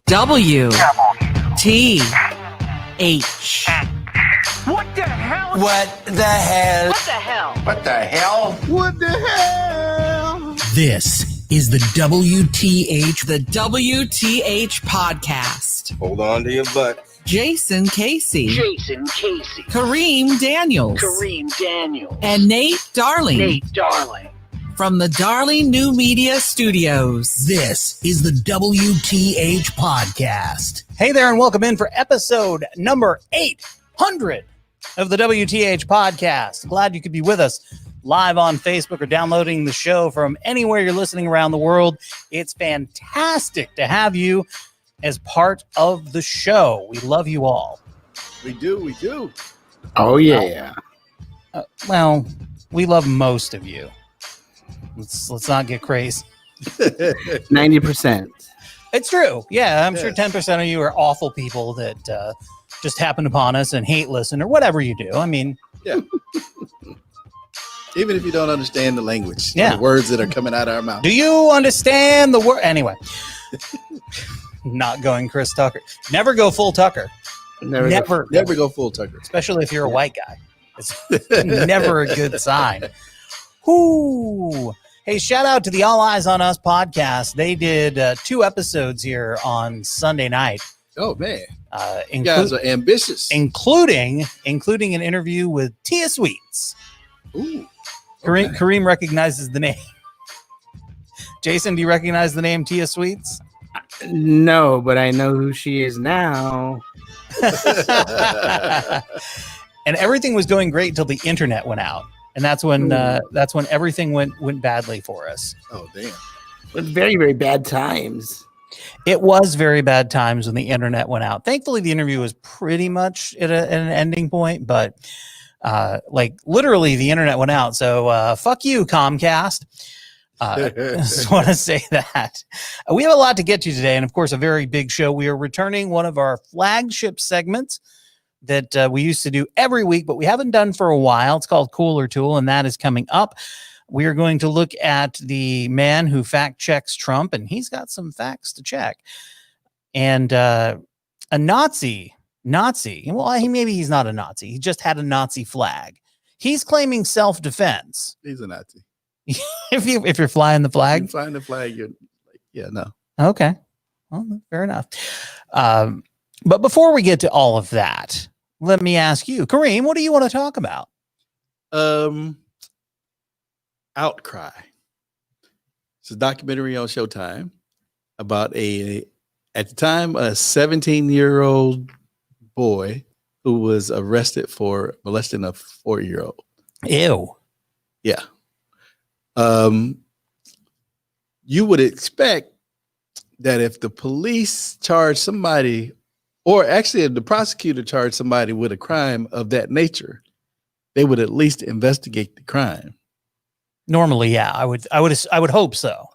WTH. What the hell? What the hell? What the hell? What the hell? What the hell? This is the WTH Podcast. Hold on to your butt. Jason Casey, Kareem Daniels, and Nate Darling. From the Darling New Media Studios. This is the WTH Podcast. Hey there, and welcome in for episode number 800 of the WTH Podcast. Glad you could be with us live on Facebook or downloading the show from anywhere you're listening around the world. It's fantastic to have you as part of the show. We love you all. We do. Oh, yeah. Well, we love most of you. Let's not get crazy. 90%. It's true. Yeah, I'm sure 10% of you are awful people that just happened upon us and hate listen or whatever you do. I mean, yeah. Even if you don't understand the language, yeah, the words that are coming out of our mouth. Do you understand the word? Anyway, not going Chris Tucker. Never go full Tucker. Never go full Tucker. Especially if you're a white guy. It's never a good sign. Whoo. Hey, shout out to the All Eyes on Us podcast. They did 2 episodes here on Sunday night. Oh, man. You guys are ambitious. Including an interview with Tia Sweets. Ooh. Okay. Okay. Kareem recognizes the name. Jason, do you recognize the name Tia Sweets? No, but I know who she is now. And everything was going great until the internet went out. And that's when everything went badly for us. Oh, damn. It was very, very bad times. It was very bad times when the internet went out. Thankfully, the interview was pretty much at an ending point, but like literally the internet went out. So fuck you, Comcast. Just want to say that. We have a lot to get to today, and of course, a very big show. We are returning one of our flagship segments that we used to do every week, but we haven't done for a while. It's called Cooler Tool, and that is coming up. We are going to look at the man who fact checks Trump, and he's got some facts to check. And a Nazi, well, maybe he's not a Nazi. He just had a Nazi flag. He's claiming self-defense. He's a Nazi. if you're flying the flag? You're flying the flag, you're like, yeah, no. Okay. Well, fair enough. But before we get to all of that, let me ask you, Kareem, what do you want to talk about? Outcry. It's a documentary on Showtime about at the time, a 17-year-old boy who was arrested for molesting a 4-year-old. Ew. Yeah. You would expect that if the police charge somebody, or actually if the prosecutor charged somebody with a crime of that nature, they would at least investigate the crime. Normally, yeah, I would hope so.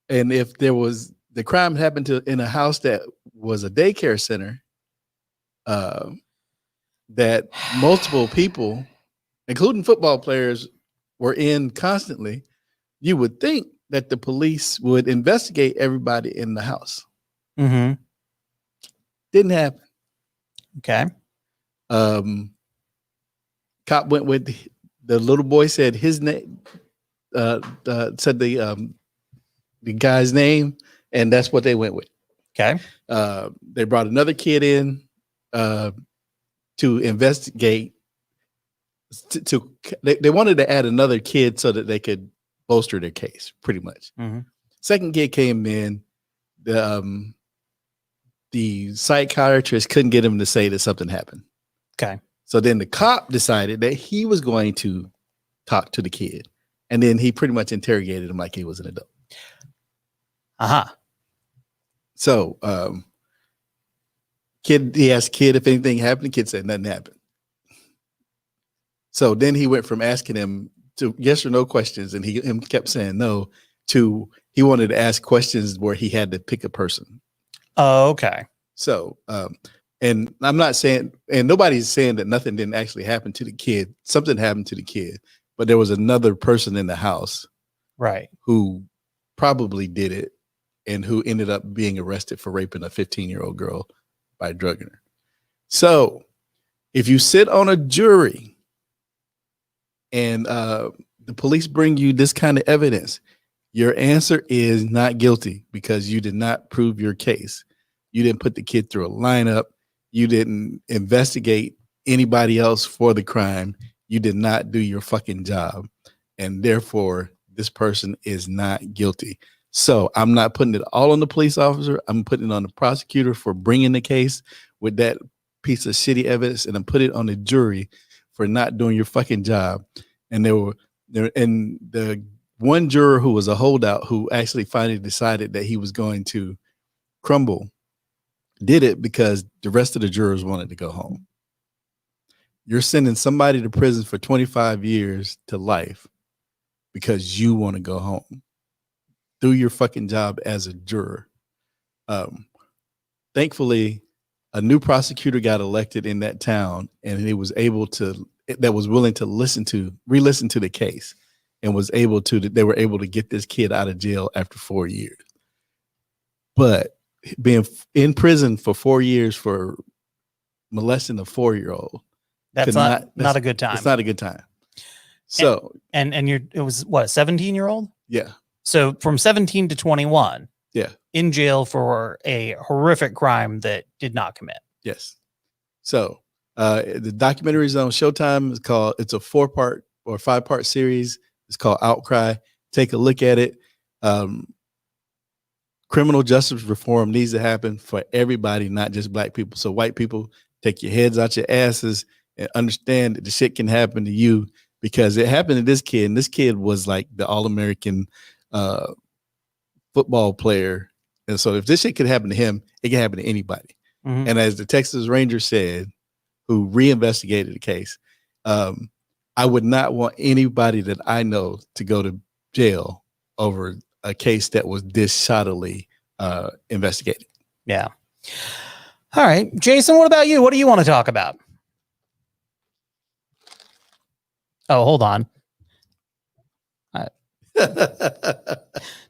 And if there was the crime happened in a house that was a daycare center, that multiple people, including football players, were in constantly, you would think that the police would investigate everybody in the house. Mm-hmm. Didn't happen. Okay. Cop went with the little boy, said his name, said the guy's name, and that's what they went with. Okay. They brought another kid in to investigate. They wanted to add another kid so that they could bolster their case, pretty much. Mm-hmm. Second kid came in. The psychiatrist couldn't get him to say that something happened. Okay. So then the cop decided that he was going to talk to the kid. And then he pretty much interrogated him like he was an adult. Uh-huh. So he asked kid if anything happened. The kid said nothing happened. So then he went from asking him to yes or no questions, and he kept saying no, to he wanted to ask questions where he had to pick a person. Oh, okay. So, and I'm not saying, and nobody's saying that nothing didn't actually happen to the kid. Something happened to the kid, but there was another person in the house, right, who probably did it, and who ended up being arrested for raping a 15-year-old girl by drugging her. So if you sit on a jury and the police bring you this kind of evidence, your answer is not guilty because you did not prove your case. You didn't put the kid through a lineup. You didn't investigate anybody else for the crime. You did not do your fucking job. And therefore, this person is not guilty. So I'm not putting it all on the police officer. I'm putting it on the prosecutor for bringing the case with that piece of shitty evidence. And I'm putting it on the jury for not doing your fucking job. And the one juror who was a holdout who actually finally decided that he was going to crumble did it because the rest of the jurors wanted to go home. You're sending somebody to prison for 25 years to life because you want to go home. Do your fucking job as a juror. Thankfully, a new prosecutor got elected in that town, and he was able to, that was willing to re-listen to the case, and they were able to get this kid out of jail after 4 years. But being in prison for 4 years for molesting a 4-year-old, that's not a good time. It's not a good time. So and it was what, a 17-year-old? Yeah. So from 17 to 21. Yeah. In jail for a horrific crime that did not commit. Yes. So the documentary is on Showtime. It's a 4-part or 5-part series. It's called Outcry. Take a look at it. Criminal justice reform needs to happen for everybody, not just black people. So white people, take your heads out your asses and understand that the shit can happen to you, because it happened to this kid. And this kid was like the All-American football player. And so if this shit could happen to him, it can happen to anybody. Mm-hmm. And as the Texas Ranger said, who reinvestigated the case, I would not want anybody that I know to go to jail over a case that was this shoddily investigated. Yeah. All right. Jason, what about you? What do you want to talk about? Oh, hold on.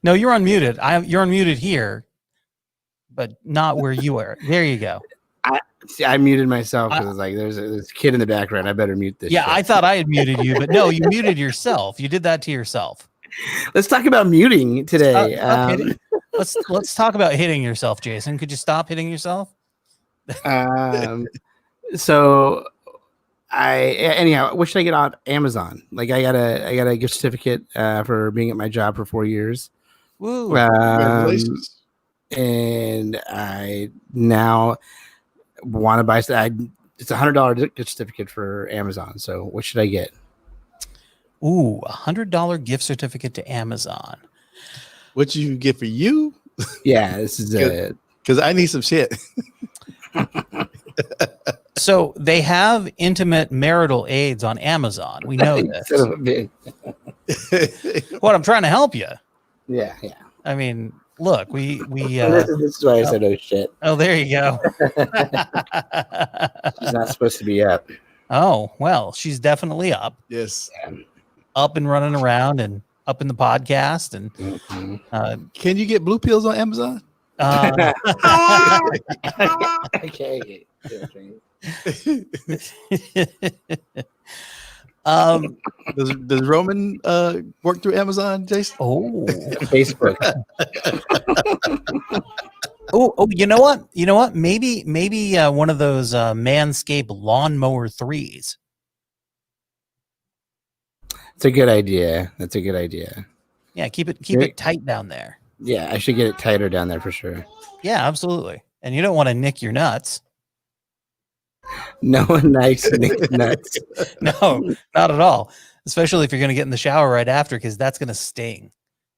No, you're unmuted. You're unmuted here, but not where you are. There you go. I muted myself because like there's a kid in the background. I better mute this. Yeah, shit. I thought I had muted you, but no, you muted yourself. You did that to yourself. Let's talk about muting today. Let's talk about hitting yourself, Jason. Could you stop hitting yourself? So anyhow, what should I get on Amazon? Like I got a gift certificate for being at my job for 4 years. Woo. Congratulations. And I now want to buy. It's a $100 gift certificate for Amazon. So what should I get? Ooh, $100 gift certificate to Amazon. What you get for you? Yeah, this is it. Because I need some shit. So they have intimate marital aids on Amazon. We know this. What, I'm trying to help you. Yeah. I mean, look, we this is why I said, oh shit. Oh, there you go. She's not supposed to be up. Oh, well, she's definitely up. Yes. Up and running around and up in the podcast. And can you get blue pills on Amazon? Okay. Does Roman work through Amazon, Jason? Oh, Facebook. oh, you know what? Maybe one of those Manscaped lawnmower 3s. It's a good idea. That's a good idea. Yeah, keep it tight down there. Yeah, I should get it tighter down there for sure. Yeah, absolutely. And you don't want to nick your nuts. No one likes Nick's nuts. No, not at all. Especially if you're going to get in the shower right after, because that's going to sting.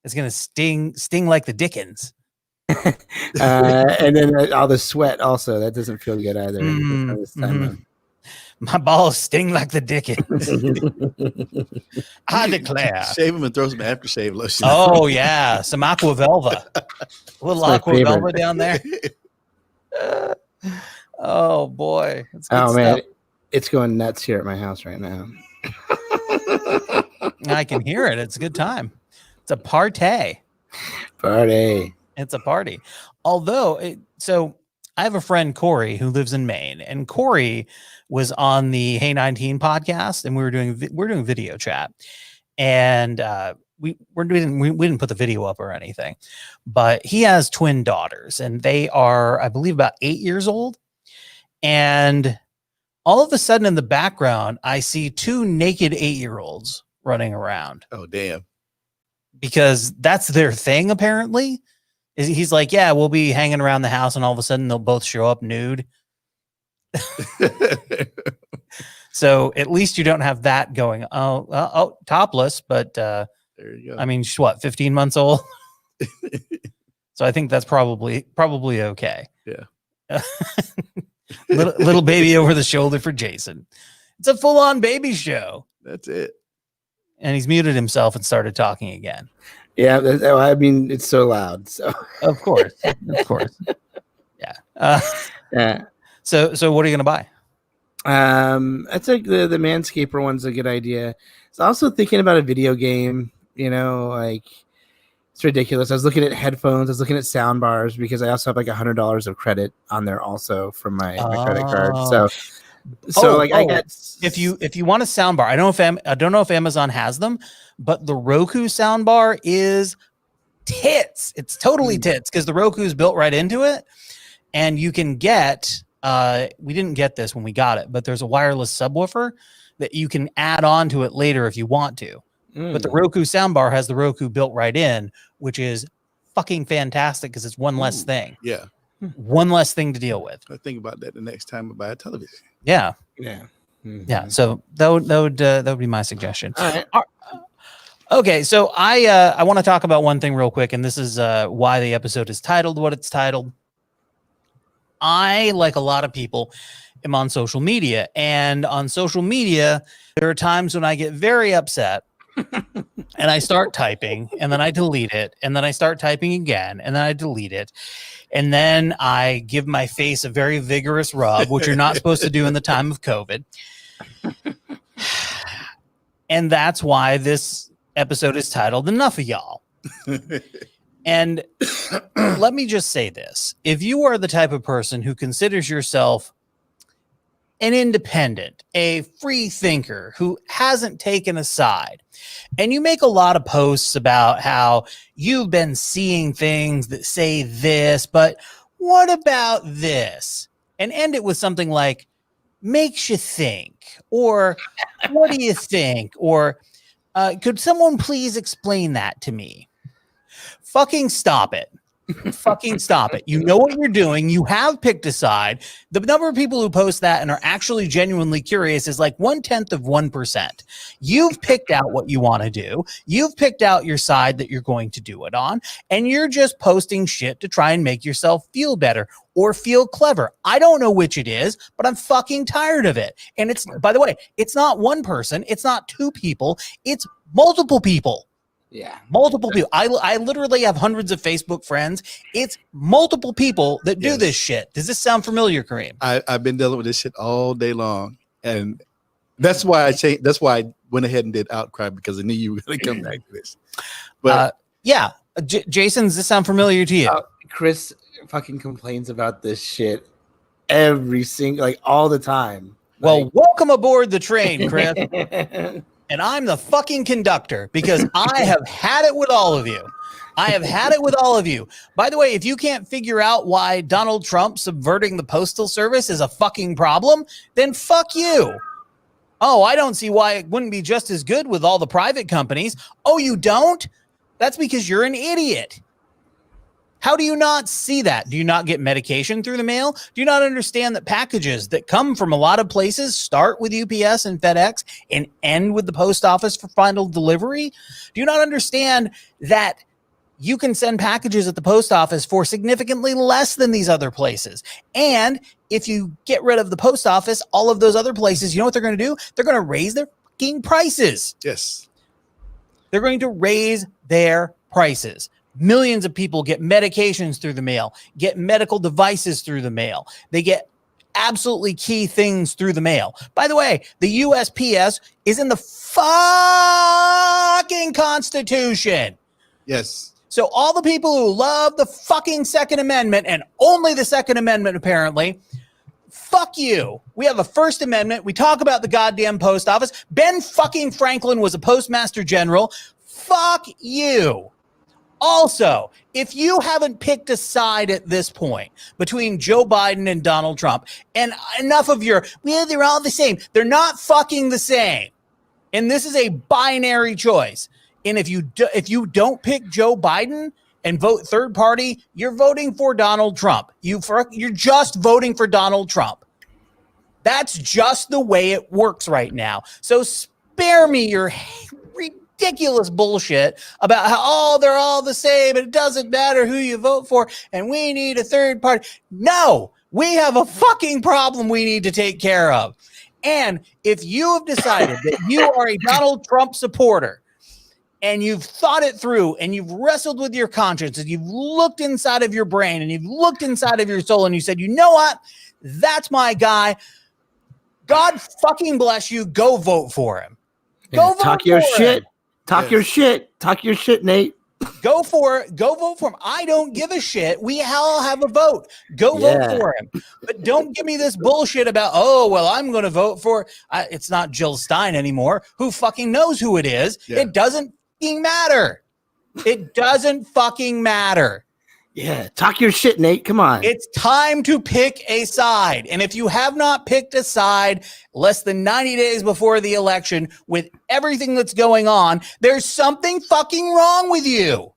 It's going to sting like the Dickens. And then all the sweat also. That doesn't feel good either. This time My balls sting like the Dickens. I declare. Shave them and throw some aftershave lotion. Oh, yeah. Some Aqua Velva. A little Aqua Velva down there. Oh, boy. Oh, man. It's going nuts here at my house right now. I can hear it. It's a good time. It's a party. Party. It's a party. Although, so I have a friend, Corey, who lives in Maine, and Corey was on the Hey 19 podcast, and we're doing video chat, and we didn't put the video up or anything, but he has twin daughters, and they are, I believe, about 8 years old, and all of a sudden in the background, I see 2 naked 8-year-olds running around. Oh, damn. Because that's their thing, apparently. He's like, yeah, we'll be hanging around the house, and all of a sudden they'll both show up nude. So at least you don't have that going. Oh, topless, but there you go. I mean, she's what, 15 months old? So I think that's probably okay. Yeah. little baby over the shoulder for Jason. It's a full-on baby show. That's it. And he's muted himself and started talking again. Yeah, I mean, it's so loud. So of course. Yeah. yeah. So what are you gonna buy? I think the Manscaper one's a good idea. I was also thinking about a video game. Like it's ridiculous. I was looking at headphones. I was looking at sound bars because I also have like $100 of credit on there also from my credit card. So I got if you want a sound bar, I don't know if Amazon has them, but the Roku sound bar is tits. It's totally tits because the Roku is built right into it, and you can get. We didn't get this when we got it, but there's a wireless subwoofer that you can add on to it later if you want to. But the Roku soundbar has the Roku built right in, which is fucking fantastic because it's one less thing. Yeah. One less thing to deal with. I think about that the next time I buy a television. Yeah. Yeah. Mm-hmm. Yeah. So that would be my suggestion. All right. Okay. So I want to talk about one thing real quick, and this is why the episode is titled what it's titled. I, like a lot of people, am on social media, and on social media, there are times when I get very upset and I start typing, and then I delete it, and then I start typing again, and then I delete it. And then I give my face a very vigorous rub, which you're not supposed to do in the time of COVID. And that's why this episode is titled Enough of Y'all. And let me just say this. If you are the type of person who considers yourself an independent, a free thinker who hasn't taken a side, and you make a lot of posts about how you've been seeing things that say this, but what about this? And end it with something like, makes you think, or what do you think? Or could someone please explain that to me? Fucking stop it. Fucking stop it. You know what you're doing. You have picked a side. The number of people who post that and are actually genuinely curious is like 0.1%. You've picked out what you want to do. You've picked out your side that you're going to do it on, and you're just posting shit to try and make yourself feel better or feel clever. I don't know which it is, but I'm fucking tired of it. And it's, by the way, it's not one person. It's not 2 people. It's multiple people. Yeah. Multiple people. I literally have hundreds of Facebook friends. It's multiple people that do this shit. Does this sound familiar, Kareem? I've been dealing with this shit all day long. And that's why I changed. That's why I went ahead and did Outcry, because I knew you were going to come back to this. But Jason, does this sound familiar to you? Chris fucking complains about this shit every single, like all the time. Well, welcome aboard the train, Chris. And I'm the fucking conductor because I have had it with all of you. I have had it with all of you. By the way, if you can't figure out why Donald Trump subverting the postal service is a fucking problem, then fuck you. Oh, I don't see why it wouldn't be just as good with all the private companies. Oh, you don't? That's because you're an idiot. How do you not see that? Do you not get medication through the mail? Do you not understand that packages that come from a lot of places start with UPS and FedEx and end with the post office for final delivery? Do you not understand that you can send packages at the post office for significantly less than these other places? And if you get rid of the post office, all of those other places, you know what they're going to do? They're going to raise their fucking prices. yes, They're going to raise their prices. Millions of people get medications through the mail, get medical devices through the mail. They get absolutely key things through the mail. By the way, the USPS is in the fucking Constitution. yes. So all the people who love the fucking Second Amendment and only the Second Amendment, apparently, fuck you. We have a First Amendment. We talk about the goddamn post office. Ben fucking Franklin was a postmaster general. Fuck you. Also, if you haven't picked a side at this point between Joe Biden and Donald Trump, and enough of your, well, they're all the same. They're not fucking the same. And this is a binary choice. And if you don't pick Joe Biden and vote third party, you're voting for Donald Trump. You're just voting for Donald Trump. That's just the way it works right now. So spare me your ridiculous bullshit about how, they're all the same and it doesn't matter who you vote for and we need a third party. No, we have a fucking problem we need to take care of. And if you have decided that you are a Donald Trump supporter and you've thought it through and you've wrestled with your conscience and you've looked inside of your brain and you've looked inside of your soul and you said, you know what? That's my guy. God fucking bless you. Go vote for him. Go vote talk your shit. Him. Talk your shit. Talk your shit, Nate. Go for it. Go vote for him. I don't give a shit. We all have a vote. Go vote for him. But don't give me this bullshit about, I'm going to vote for, it's not Jill Stein anymore. Who fucking knows who it is? Yeah. It doesn't fucking matter. It doesn't fucking matter. Yeah. Talk your shit, Nate. Come on. It's time to pick a side. And if you have not picked a side less than 90 days before the election with everything that's going on, there's something fucking wrong with you.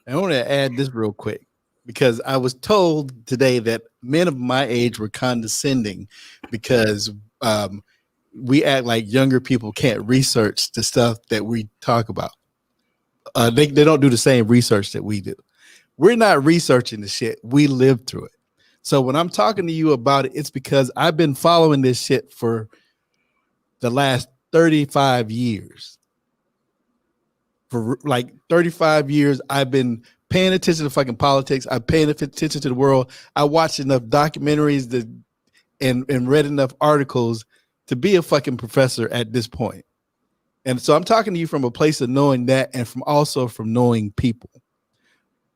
I want to add this real quick because I was told today that men of my age were condescending because we act like younger people can't research the stuff that we talk about. They don't do the same research that we do. We're not researching the shit. We lived through it. So when I'm talking to you about it, it's because I've been following this shit for the last 35 years. For like 35 years, I've been paying attention to fucking politics. I'm paying attention to the world. I watched enough documentaries and read enough articles to be a fucking professor at this point. And so I'm talking to you from a place of knowing that and from knowing people.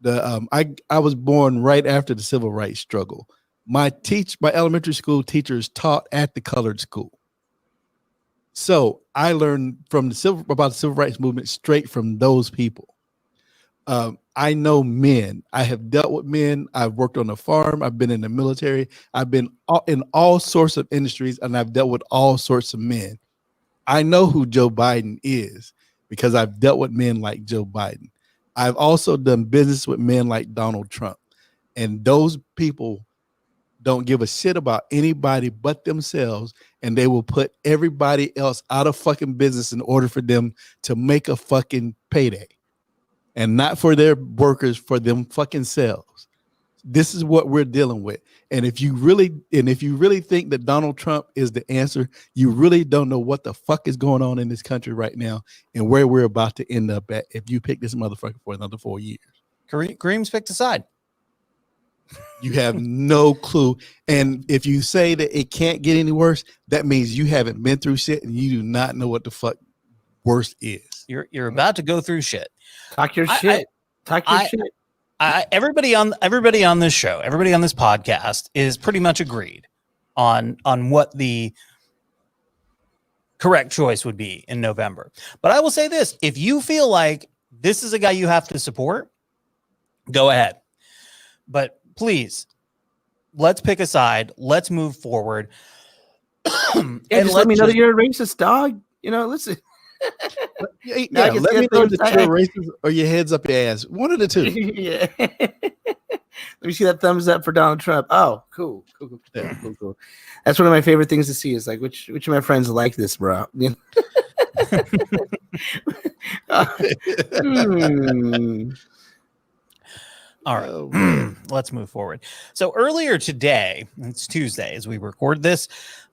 I was born right after the civil rights struggle. My elementary school teachers taught at the colored school. So I learned about the civil rights movement straight from those people. I know men. I have dealt with men. I've worked on a farm. I've been in the military. I've been in all sorts of industries, and I've dealt with all sorts of men. I know who Joe Biden is because I've dealt with men like Joe Biden. I've also done business with men like Donald Trump. And those people don't give a shit about anybody but themselves. And they will put everybody else out of fucking business in order for them to make a fucking payday. And not for their workers, for them fucking selves. This is what we're dealing with. And if you really think that Donald Trump is the answer, you really don't know what the fuck is going on in this country right now and where we're about to end up at if you pick this motherfucker for another 4 years. Kareem's picked a side. You have no clue. And if you say that it can't get any worse, that means you haven't been through shit and you do not know what the fuck worse is. You're about to go through shit. Talk your shit. Talk your shit. Everybody on this show, everybody on this podcast is pretty much agreed on what the correct choice would be in November. But I will say this, if you feel like this is a guy you have to support, go ahead. But please, let's pick a side. Let's move forward. And just let me know that you're a racist, dog. Listen. Let me know that you're racist or your head's up your ass. One of the two. Yeah. Let me see that thumbs up for Donald Trump. Oh, cool. Yeah, cool. That's one of my favorite things to see is like which of my friends like this, bro. All right, let's move forward. So earlier today, it's Tuesday as we record this,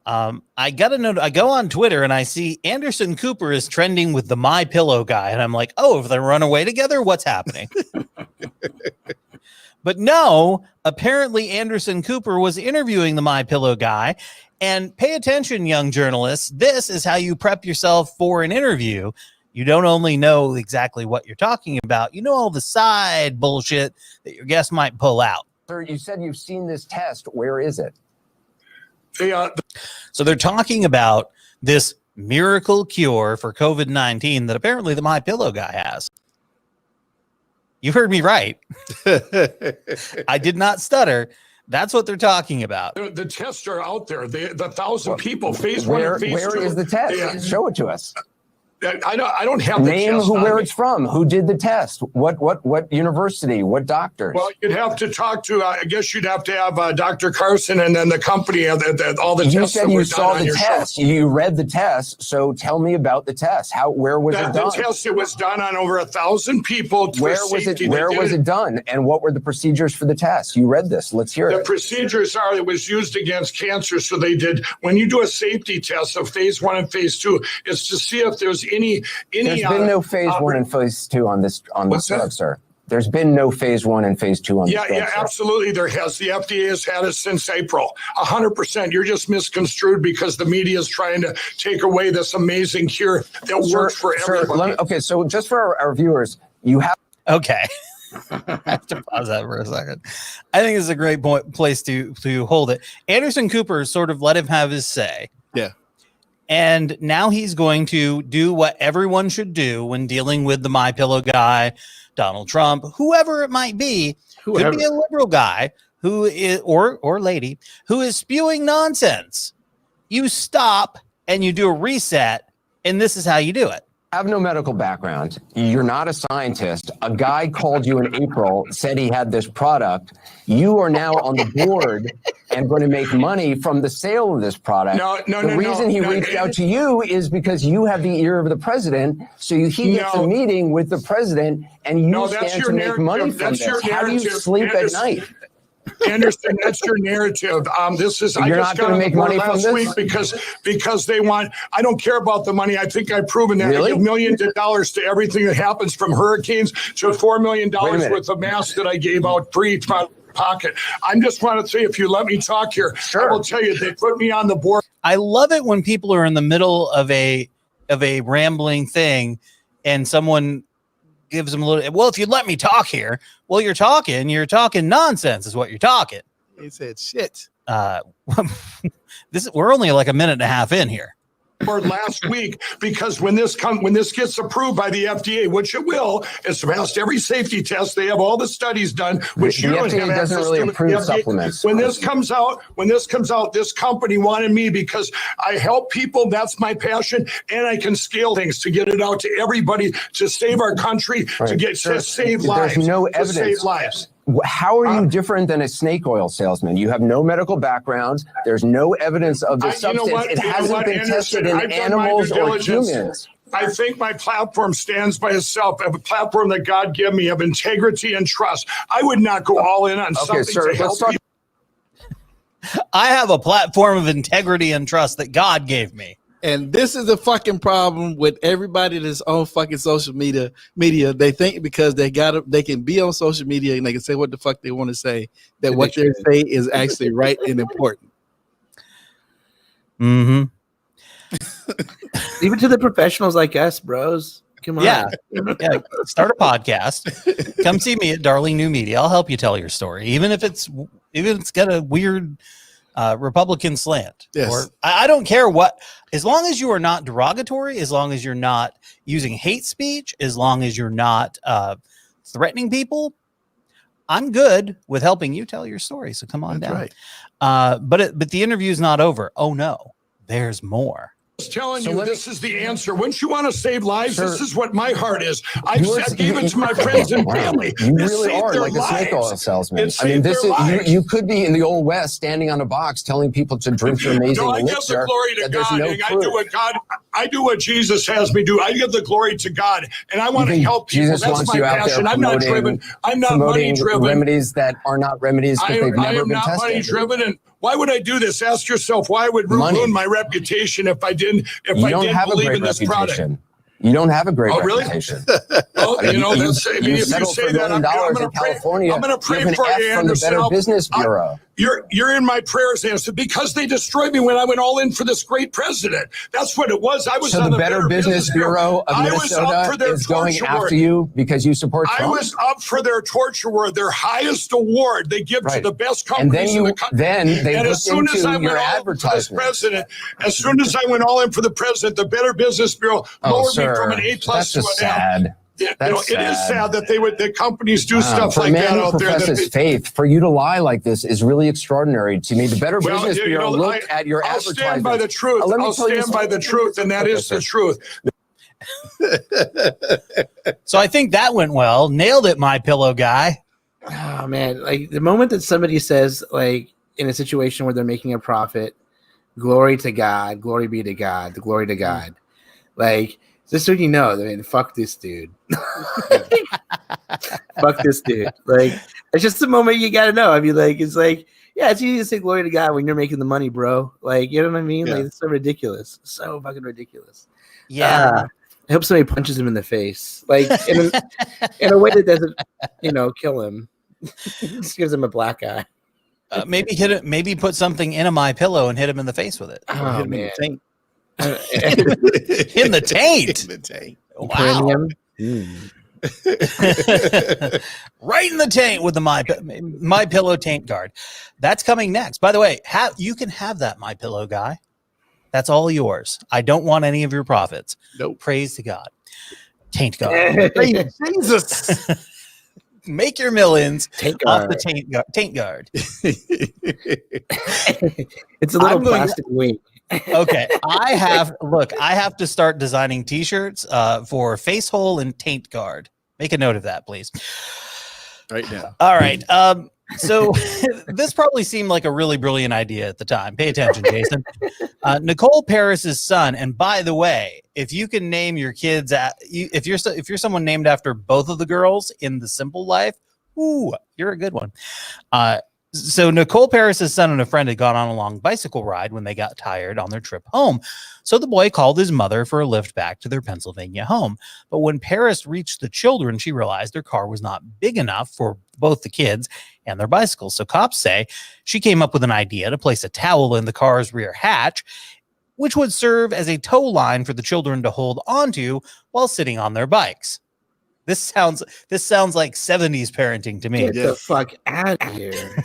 I got a note. I go on Twitter and I see Anderson Cooper is trending with the My Pillow guy, and I'm like, oh, if they run away together, what's happening? But no, apparently Anderson Cooper was interviewing the My Pillow guy. And pay attention, young journalists. This is how you prep yourself for an interview. You don't only know exactly what you're talking about, you know all the side bullshit that your guest might pull out. Sir, you said you've seen this test. Where is it? So they're talking about this miracle cure for COVID-19 that apparently the MyPillow guy has. You heard me right. I did not stutter. That's what they're talking about. The tests are out there. The 1,000 people, phase Where, 1 and phase 2. where is the test? Show it to us. I don't have the Name test where on it's from. Who did the test? What university? What doctors? Well, you'd have to talk to. I guess you'd have to have Dr. Carson and then the company. All the You tests. said you saw the test. You read the test. So tell me about the test. Where was it done? The test, it was done on over 1,000 people. Where was it done? And what were the procedures for the test? You read this. Let's hear it. The procedures are it was used against cancer. So they did, when you do a safety test of phase 1 and phase 2, it's to see if there's any. There's been no phase 1 and phase 2 on this drug, sir. There's been no phase 1 and phase 2 on this drug, Yeah, sir. Absolutely. There has. The FDA has had it since April. 100%. You're just misconstrued because the media is trying to take away this amazing cure that works for everybody. Okay, so just for our viewers, you have. Okay. I have to pause that for a second. I think it's a great place to hold it. Anderson Cooper sort of let him have his say. Yeah. And now he's going to do what everyone should do when dealing with the MyPillow guy, Donald Trump, whoever it might be. Could be a liberal guy who is or lady who is spewing nonsense. You stop and you do a reset, and this is how you do it. Have no medical background. You're not a scientist. A guy called you in April, said he had this product. You are now on the board and going to make money from the sale of this product. The reason he reached out to you is because you have the ear of the president. So he gets a meeting with the president, and you stand to make money from this. How do you sleep at night? Anderson, that's your narrative. This is. You're not going to make money from this week because they want. I don't care about the money. I think I've proven that. Really? I give millions of dollars to everything that happens, from hurricanes to $4 million worth of masks that I gave out free from my pocket. I just want to say, if you let me talk here, sure. I will tell you they put me on the board. I love it when people are in the middle of a rambling thing, and someone gives them a little. Well, if you let me talk here, well, you're talking nonsense, is what you're talking. He said shit. We're only like a minute and a half in here. Last week, because when this gets approved by the FDA, which it will, it's passed every safety test. They have all the studies done, which the FDA doesn't really approve supplements. When this comes out, this company wanted me because I help people. That's my passion, and I can scale things to get it out to everybody, to save our country, to save lives. There's no evidence. To save lives. How are you different than a snake oil salesman? You have no medical background. There's no evidence of this substance. It hasn't been tested in animals or humans. I think my platform stands by itself. I have a platform that God gave me of integrity and trust. I would not go all in on something to help people. I have a platform of integrity and trust that God gave me. And this is the fucking problem with everybody that's on fucking social media. They think because they can be on social media and they can say what the fuck they want to say, that what they say is actually right and important. Mm-hmm. Even to the professionals like us, bros. Come on. Yeah. Start a podcast. Come see me at Darling New Media. I'll help you tell your story, even if it's got a weird Republican slant. Yes. Or I don't care what, as long as you are not derogatory, as long as you're not using hate speech, as long as you're not threatening people, I'm good with helping you tell your story. So come on down. Right. But the interview is not over. Oh no, there's more. I was telling you, this is the answer. Wouldn't you want to save lives? This is what my heart is. I gave it to my friends and family. You really are like a snake oil salesman. I mean, this is you could be in the old West, standing on a box, telling people to drink your amazing elixir. I give the glory to God. I do what Jesus has me do. I give the glory to God, and I want to help people. Jesus That's wants my you out passion. there I'm not driven. I'm not money driven. Remedies that are not remedies because they've never been tested. I am not money driven, and why would I do this? Ask yourself, why would ruin my reputation if I didn't believe in this product? You don't have a great Really? reputation. If you say that, I'm going to pray for you, from the Better Anderson. Business Bureau. You're in my prayers, Nancy, because they destroyed me when I went all in for this great president. That's what it was. I was so on the Better Business Bureau of Minnesota is going after you because you support Trump? I was up for their torture award, their highest award they give to the best companies in the country. Then they and as soon as I went all in for this president, as soon as I went all in for the president, the Better Business Bureau lowered me from an A+ to an sad. It is sad that the companies do stuff like that out there. Professes faith. For you to lie like this is really extraordinary to me. The Better Business Bureau look at your advertisements. I'll stand by the truth. I'll stand by the truth, and that is the truth. So I think that went well. Nailed it, my pillow guy. Oh man, like the moment that somebody says, like, in a situation where they're making a profit, glory to God, glory be to God, the glory to God. Like, just so you know, I mean, fuck this dude. Fuck this dude. Like, it's just the moment you gotta know. I mean, like, it's like, yeah, it's easy to say glory to God when you're making the money, bro. Like, you know what I mean? Yeah. Like, it's so ridiculous. So fucking ridiculous. Yeah. I hope somebody punches him in the face. Like, in a way that doesn't, kill him. Just gives him a black eye. Maybe hit it. Maybe put something in a my pillow and hit him in the face with it. Oh, man. In the taint. In the taint. Wow. Right in the taint with the my pillow taint guard. That's coming next. By the way, you can have that, my pillow guy. That's all yours. I don't want any of your profits. Nope. Praise to God. Taint guard. Jesus. Make your millions off the taint guard. It's a little plastic wing. Okay, I have to start designing T-shirts for face hole and taint guard. Make a note of that, please. Right now. All right. So this probably seemed like a really brilliant idea at the time. Pay attention, Jason. Nicole Paris's son. And by the way, if you can name your kids, if you're someone named after both of the girls in The Simple Life, ooh, you're a good one. So Nicole Paris's son and a friend had gone on a long bicycle ride when they got tired on their trip home. So the boy called his mother for a lift back to their Pennsylvania home. But when Paris reached the children, she realized their car was not big enough for both the kids and their bicycles. So cops say she came up with an idea to place a towel in the car's rear hatch, which would serve as a tow line for the children to hold onto while sitting on their bikes. This sounds like 70s parenting to me. Get the fuck out of here.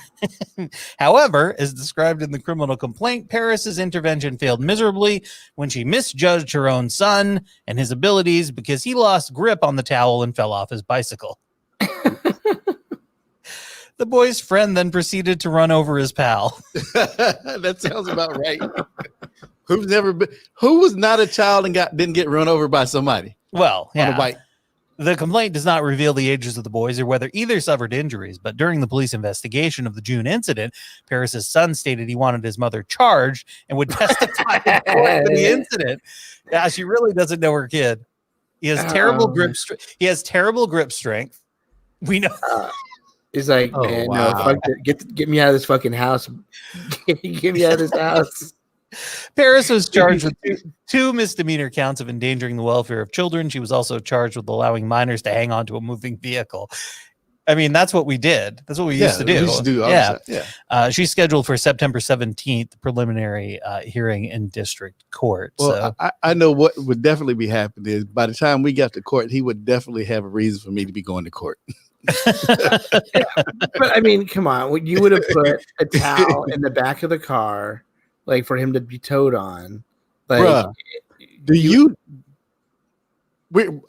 However, as described in the criminal complaint, Paris's intervention failed miserably when she misjudged her own son and his abilities because he lost grip on the towel and fell off his bicycle. The boy's friend then proceeded to run over his pal. That sounds about right. Who was not a child and didn't get run over by somebody? Well, yeah. On a bike. The complaint does not reveal the ages of the boys or whether either suffered injuries, but during the police investigation of the June incident, Paris's son stated he wanted his mother charged and would testify in court for the incident. Yeah, she really doesn't know her kid. He has terrible grip. He has terrible grip strength. We know. He's like, man, wow. no, fuck it. Get me out of this fucking house. Get me out of this house. Paris was charged with two misdemeanor counts of endangering the welfare of children. She was also charged with allowing minors to hang on to a moving vehicle. I mean, that's what we did. That's what we used to do. Yeah. She's scheduled for September 17th, preliminary hearing in district court. Well, so. I know what would definitely be happening is by the time we got to court, he would definitely have a reason for me to be going to court. But I mean, come on. You would have put a towel in the back of the car, like for him to be towed on. Like, bruh,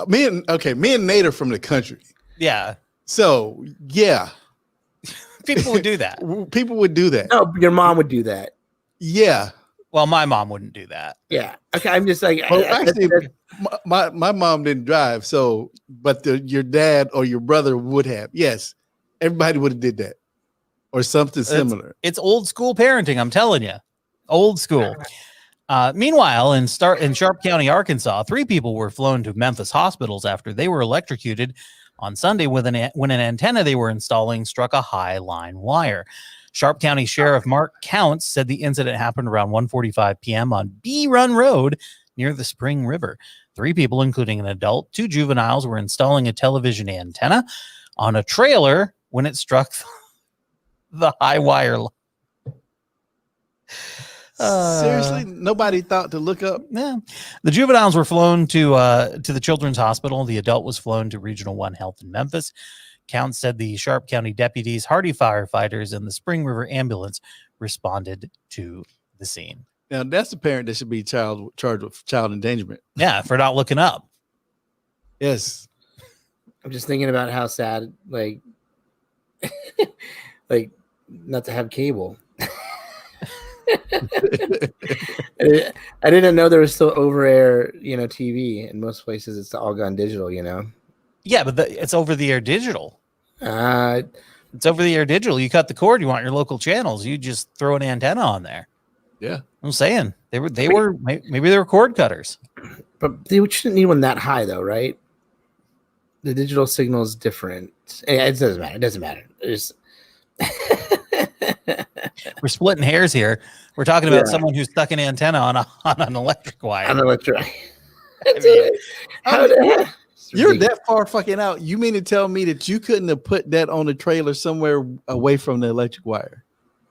me and Nate are from the country. Yeah. So yeah. People would do that. People would do that. No, your mom would do that. Yeah. Well, my mom wouldn't do that. Yeah. Okay. I'm just like, well, actually, my mom didn't drive. So, but your dad or your brother would have. Yes. Everybody would have did that or something similar. It's old school parenting. I'm telling you. Old school. Meanwhile, in Sharp County, Arkansas, 3 people were flown to Memphis hospitals after they were electrocuted on Sunday when an antenna they were installing struck a high line wire. Sharp County Sheriff Mark Counts said the incident happened around 1:45 p.m. on B Run Road near the Spring River. 3 people, including an adult, 2 juveniles, were installing a television antenna on a trailer when it struck the high wire Seriously, nobody thought to look up. Yeah, the juveniles were flown to the Children's Hospital. The adult was flown to Regional 1 Health in Memphis. Counts said the Sharp County deputies, Hardy firefighters, and the Spring River ambulance responded to the scene. Now that's the parent that should be charged with child endangerment. Yeah, for not looking up. Yes, I'm just thinking about how sad, like not to have cable. I didn't know there was still over-air, TV. In most places, it's all gone digital. Yeah, but it's over-the-air digital. It's over-the-air digital. You cut the cord. You want your local channels. You just throw an antenna on there. Yeah, I'm saying maybe they were cord cutters. But they shouldn't need one that high, though, right? The digital signal is different. It doesn't matter. We're splitting hairs here. We're talking about someone who stuck an antenna on an electric wire. You're that far fucking out. You mean to tell me that you couldn't have put that on a trailer somewhere away from the electric wire?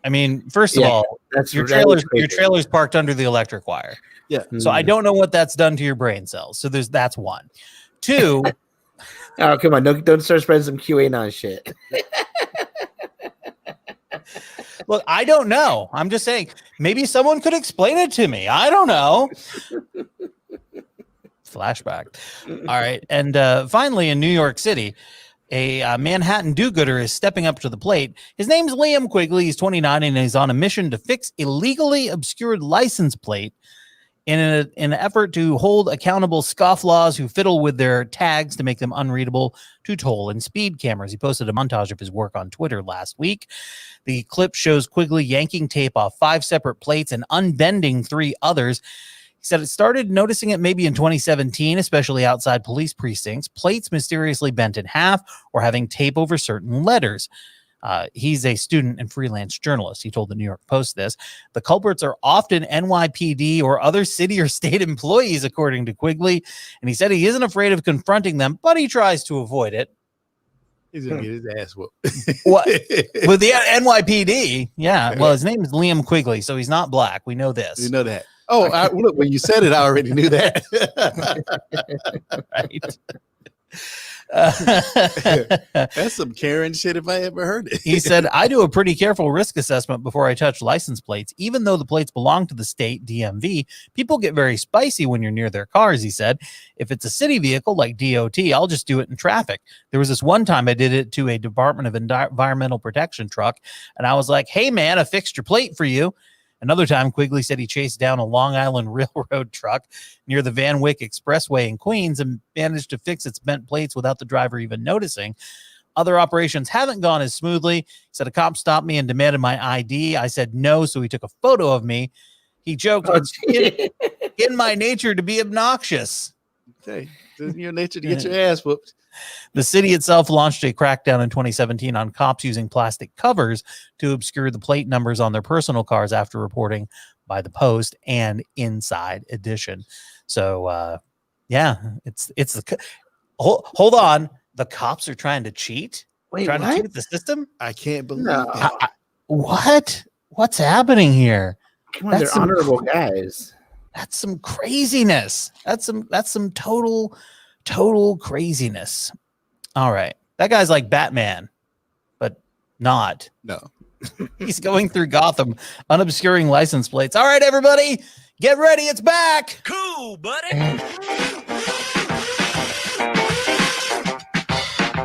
I mean, first of all, your trailer's parked under the electric wire. Yeah. So I don't know what that's done to your brain cells. So that's one. Two. Oh, come on. Don't start spreading some QAnon shit. Look, I don't know. I'm just saying maybe someone could explain it to me. I don't know. Flashback. All right. And finally, in New York City, a Manhattan do-gooder is stepping up to the plate. His name's Liam Quigley. He's 29 and he's on a mission to fix a legally obscured license plate in an effort to hold accountable scofflaws who fiddle with their tags to make them unreadable to toll and speed cameras. He posted a montage of his work on Twitter last week. The clip shows Quigley yanking tape off 5 separate plates and unbending 3 others. He said it started noticing it maybe in 2017, especially outside police precincts, plates mysteriously bent in half or having tape over certain letters. He's a student and freelance journalist. He told the New York Post this. The culprits are often NYPD or other city or state employees, according to Quigley. And he said he isn't afraid of confronting them, but he tries to avoid it. He's going to get his ass whooped. What? With the NYPD? Yeah. Well, his name is Liam Quigley, so he's not black. We know this. You know that. Oh, look, when you said it, I already knew that. Right. That's some Karen shit if I ever heard it. He said, I do a pretty careful risk assessment before I touch license plates. Even though the plates belong to the state DMV, people get very spicy when you're near their cars, he said. If it's a city vehicle like DOT, I'll just do it in traffic. There was this one time I did it to a Department of Environmental Protection truck, and I was like, hey, man, I fixed your plate for you. Another time, Quigley said he chased down a Long Island Railroad truck near the Van Wyck Expressway in Queens and managed to fix its bent plates without the driver even noticing. Other operations haven't gone as smoothly. He said a cop stopped me and demanded my ID. I said no, so he took a photo of me. He joked, it's in my nature to be obnoxious. Okay, it's in your nature to get your ass whooped. The city itself launched a crackdown in 2017 on cops using plastic covers to obscure the plate numbers on their personal cars after reporting by the Post and Inside Edition. So, hold on. The cops are trying to cheat? To cheat the system? I can't believe that. What? What's happening here? Come on, they're honorable guys. That's some craziness. That's some total craziness. All right. That guy's like Batman, but not. No. He's going through Gotham, unobscuring license plates. All right, everybody, get ready. It's back. Cool, buddy.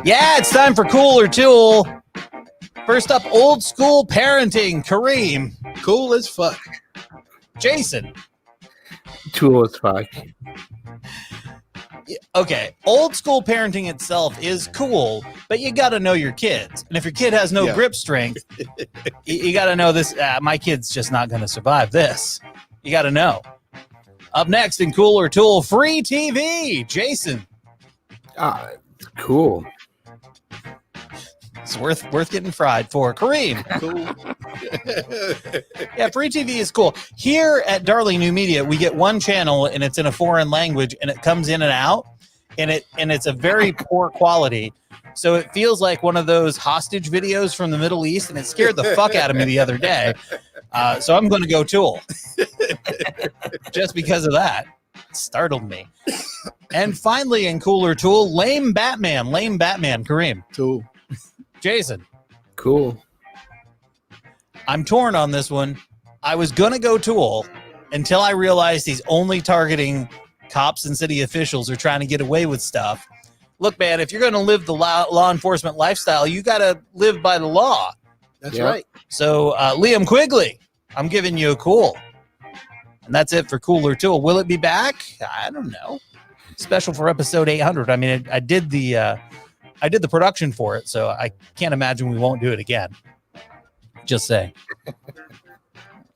Yeah, it's time for Cool or Tool. First up, old school parenting. Kareem. Cool as fuck. Jason. Tool as fuck. Okay, old school parenting itself is cool, but you got to know your kids. And if your kid has no grip strength, you got to know this. My kid's just not going to survive this. You got to know. Up next in Cool or Tool, free TV. Jason. Cool. It's worth getting fried for. Kareem. Cool. Yeah, free TV is cool. Here at Darling New Media, we get one channel and it's in a foreign language and it comes in and out and it's a very poor quality. So it feels like one of those hostage videos from the Middle East, and it scared the fuck out of me the other day So I'm going to go Tool. Just because of that. It startled me. And finally, in cooler Tool, lame Batman, Kareem. Tool. Jason. Cool. I'm torn on this one. I was going to go Tool until I realized he's only targeting cops and city officials who are trying to get away with stuff. Look, man, if you're going to live the law enforcement lifestyle, you got to live by the law. That's right. So, Liam Quigley, I'm giving you a cool. And that's it for Cooler Tool. Will it be back? I don't know. Special for episode 800. I mean, I did the production for it, so I can't imagine we won't do it again. Just saying.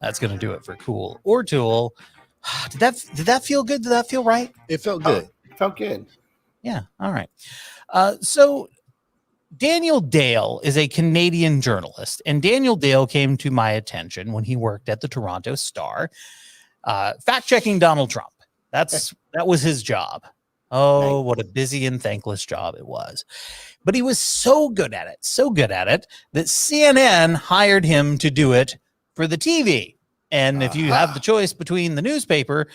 That's going to do it for Cool or Tool. Did that feel good? Did that feel right? It felt good. It felt good. Yeah. All right. So Daniel Dale is a Canadian journalist, and Daniel Dale came to my attention when he worked at the Toronto Star, fact-checking Donald Trump. That was his job. Oh, what a busy and thankless job it was. But he was so good at it that CNN hired him to do it for the TV. And if you have the choice between the newspaper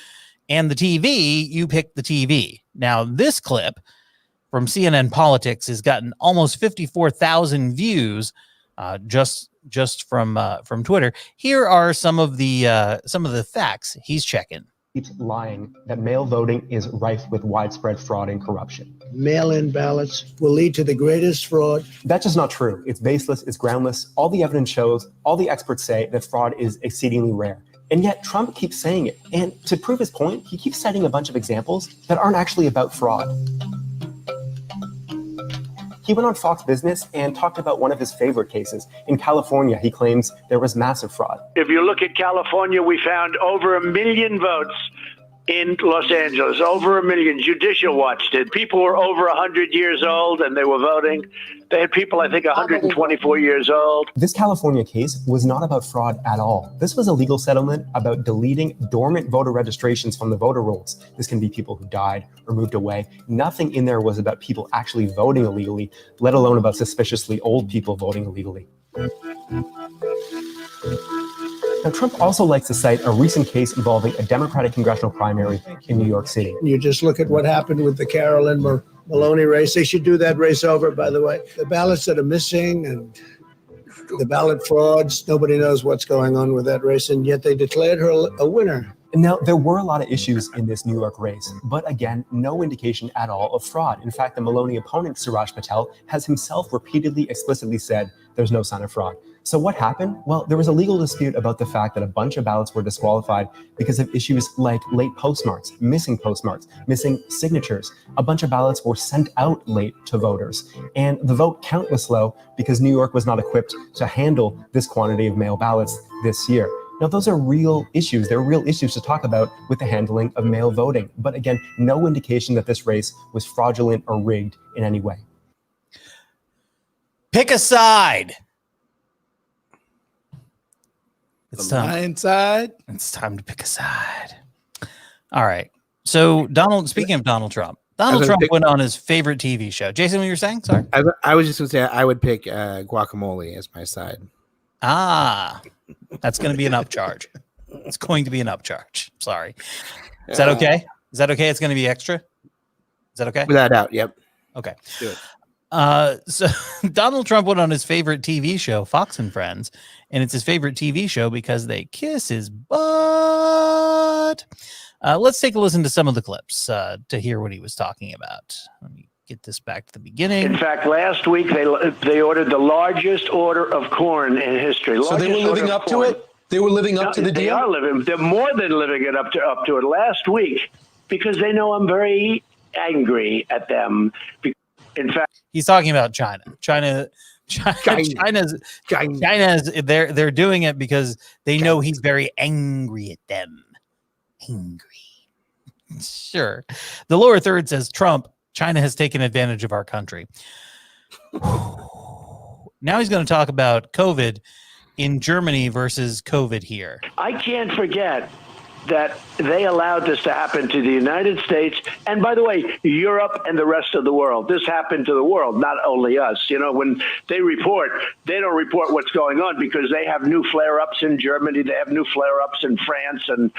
and the TV, you pick the TV. Now, this clip from CNN Politics has gotten almost 54,000 views just from Twitter. Here are some of the facts he's checking. Keeps lying that mail voting is rife with widespread fraud and corruption. Mail-in ballots will lead to the greatest fraud. That's just not true. It's baseless, it's groundless. All the evidence shows, all the experts say that fraud is exceedingly rare. And yet Trump keeps saying it. And to prove his point, he keeps citing a bunch of examples that aren't actually about fraud. He went on Fox Business and talked about one of his favorite cases. In California, he claims there was massive fraud. If you look at California, we found over 1 million votes in Los Angeles, over 1 million. Judicial Watch did. People were over 100 years old and they were voting. They had people, I think, 124 years old. This California case was not about fraud at all. This was a legal settlement about deleting dormant voter registrations from the voter rolls. This can be people who died or moved away. Nothing in there was about people actually voting illegally, let alone about suspiciously old people voting illegally. Now, Trump also likes to cite a recent case involving a Democratic congressional primary in New York City. You just look at what happened with the Carolyn Maloney race. They should do that race over, by the way. The ballots that are missing and the ballot frauds, nobody knows what's going on with that race, and yet they declared her a winner. Now, there were a lot of issues in this New York race, but again, no indication at all of fraud. In fact, the Maloney opponent, Suraj Patel, has himself repeatedly explicitly said there's no sign of fraud. So what happened? Well, there was a legal dispute about the fact that a bunch of ballots were disqualified because of issues like late postmarks, missing signatures. A bunch of ballots were sent out late to voters. And the vote count was slow because New York was not equipped to handle this quantity of mail ballots this year. Now, those are real issues. They're real issues to talk about with the handling of mail voting. But again, no indication that this race was fraudulent or rigged in any way. Pick a side. It's time. It's time to pick a side. All right. So speaking of Donald Trump, Donald Trump went on his favorite TV show. Jason, what you were saying? Sorry. I was just going to say I would pick guacamole as my side. That's going to be an upcharge. It's going to be an upcharge. Sorry. Is that okay? Is that okay? It's going to be extra. Is that okay? Without doubt. Yep. Okay. Do it. So Donald Trump went on his favorite TV show, Fox and Friends, and it's his favorite TV show because they kiss his butt. Let's take a listen to some of the clips to hear what he was talking about. Let me get this back to the beginning. In fact, last week they ordered the largest order of corn in history. So they were living up to it? They were living up to the deal? They're more than living it up to it last week because they know I'm very angry at them. In fact, he's talking about China. China's they're doing it because they know he's very angry at them. Angry. Sure. The lower third says Trump, China has taken advantage of our country. Now he's going to talk about COVID in Germany versus COVID here. I can't forget that they allowed this to happen to the United States, and by the way, Europe and the rest of the world. This happened to the world, not only us. You know, when they report, they don't report what's going on because they have new flare-ups in Germany, they have new flare-ups in France and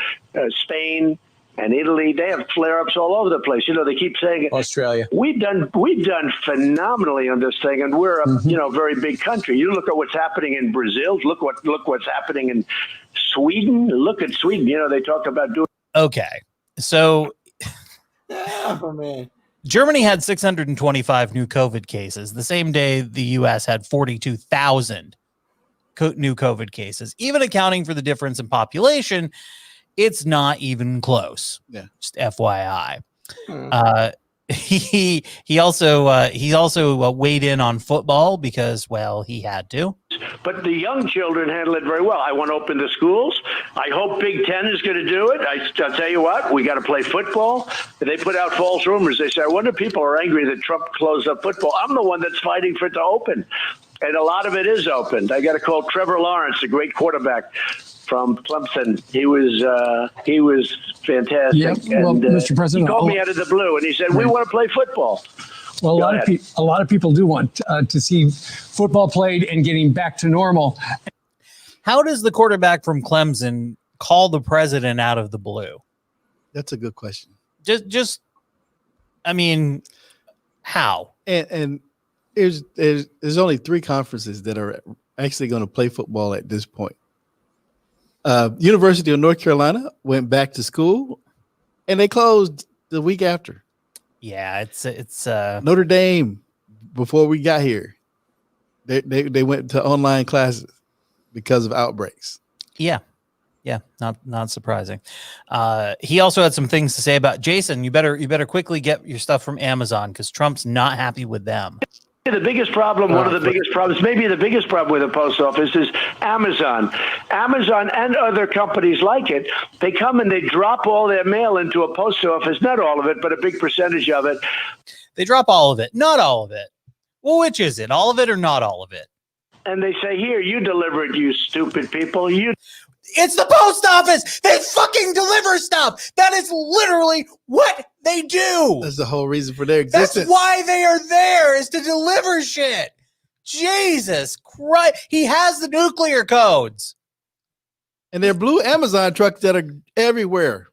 Spain and Italy. They have flare-ups all over the place. You know, they keep saying it. Australia. We've done phenomenally on this thing, and we're a very big country. You look at what's happening in Brazil. Look what's happening in Sweden. Look at Sweden. You know, they talk about doing. Okay, so Oh man. Germany had 625 new COVID cases. The same day, the U.S. had 42,000 new COVID cases. Even accounting for the difference in population, it's not even close. Yeah. Just FYI. He also weighed in on football because, well, he had to. But the young children handle it very well. I want to open the schools. I hope Big Ten is going to do it. I'll tell you what, we got to play football. They put out false rumors. They say, I wonder if people are angry that Trump closed up football. I'm the one that's fighting for it to open. And a lot of it is opened. I got to call Trevor Lawrence, a great quarterback from Clemson. He was fantastic. Yep. Well, and, Mr. President, he called me out of the blue and he said, we want to play football. Well, a lot of people do want to see football played and getting back to normal. How does the quarterback from Clemson call the president out of the blue? That's a good question. Just, I mean, how? And there's only 3 conferences that are actually going to play football at this point. University of North Carolina went back to school, and they closed the week after. Yeah, it's Notre Dame. Before we got here, they went to online classes because of outbreaks. Yeah, not surprising. He also had some things to say about Jason. You better quickly get your stuff from Amazon because Trump's not happy with them. The biggest problem, one of the biggest problems, maybe the biggest problem with the post office is Amazon. Amazon and other companies like it, they come and they drop all their mail into a post office, not all of it, but a big percentage of it. They drop all of it, not all of it. Well, which is it? All of it or not all of it? And they say, here, you deliver it, you stupid people. It's the post office. They fucking deliver stuff. That is literally what they do. That's the whole reason for their existence. That's why they are there, is to deliver shit. Jesus Christ. He has the nuclear codes. And they're blue Amazon trucks that are everywhere.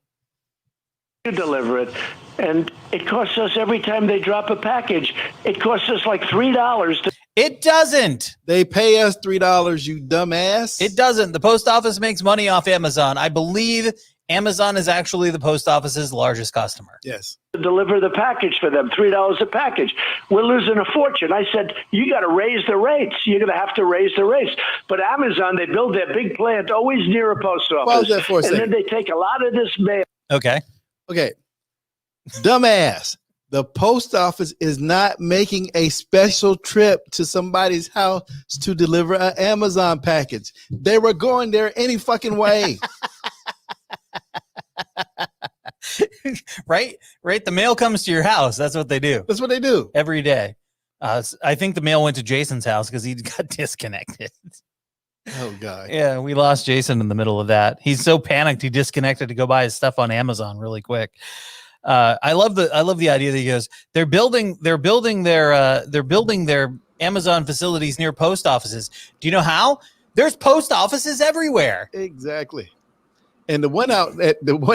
You deliver it. And it costs us every time they drop a package. It costs us like $3 to. It doesn't. They pay us $3, you dumbass. It doesn't. The post office makes money off Amazon. I believe Amazon is actually the post office's largest customer. Yes. To deliver the package for them, $3 a package. We're losing a fortune. I said, you got to raise the rates. You're going to have to raise the rates. But Amazon, they build their big plant always near a post office. Pause that for a second. And then they take a lot of this mail. Okay. Dumbass. The post office is not making a special trip to somebody's house to deliver an Amazon package. They were going there any fucking way. Right. The mail comes to your house. That's what they do. That's what they do every day. I think the mail went to Jason's house because he got disconnected. Oh God. Yeah, we lost Jason in the middle of that. He's so panicked he disconnected to go buy his stuff on Amazon really quick. I love the idea that he goes, they're building their Amazon facilities near post offices. Do you know how? There's post offices everywhere. Exactly. And the one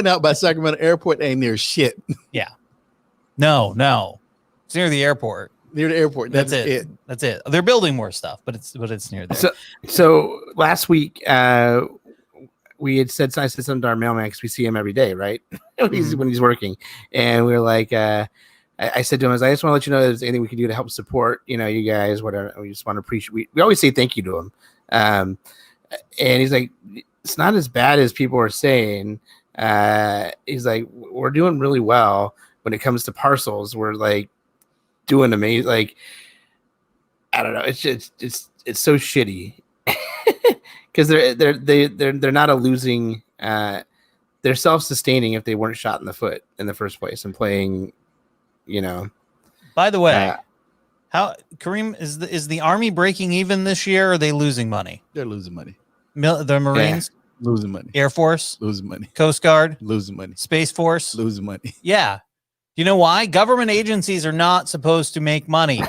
out by Sacramento Airport ain't near shit. Yeah. No. It's near the airport. Near the airport. That's it. That's it. They're building more stuff, but it's near there. So last week, we had said something to our mailman because we see him every day, right? when he's working, and we were like, I said to him, I just want to let you know if there's anything we can do to help support, you guys, whatever. We just want to appreciate. We always say thank you to him, and he's like, it's not as bad as people are saying. He's like, we're doing really well when it comes to parcels. We're like doing amazing. Like, I don't know. It's so shitty. Because they're not a losing. They're self-sustaining if they weren't shot in the foot in the first place and playing. By the way, how Kareem is the Army breaking even this year? Or are they losing money? They're losing money. The Marines. losing money. Air Force, losing money. Coast Guard, losing money. Space Force, losing money. Yeah. You know why? Government agencies are not supposed to make money.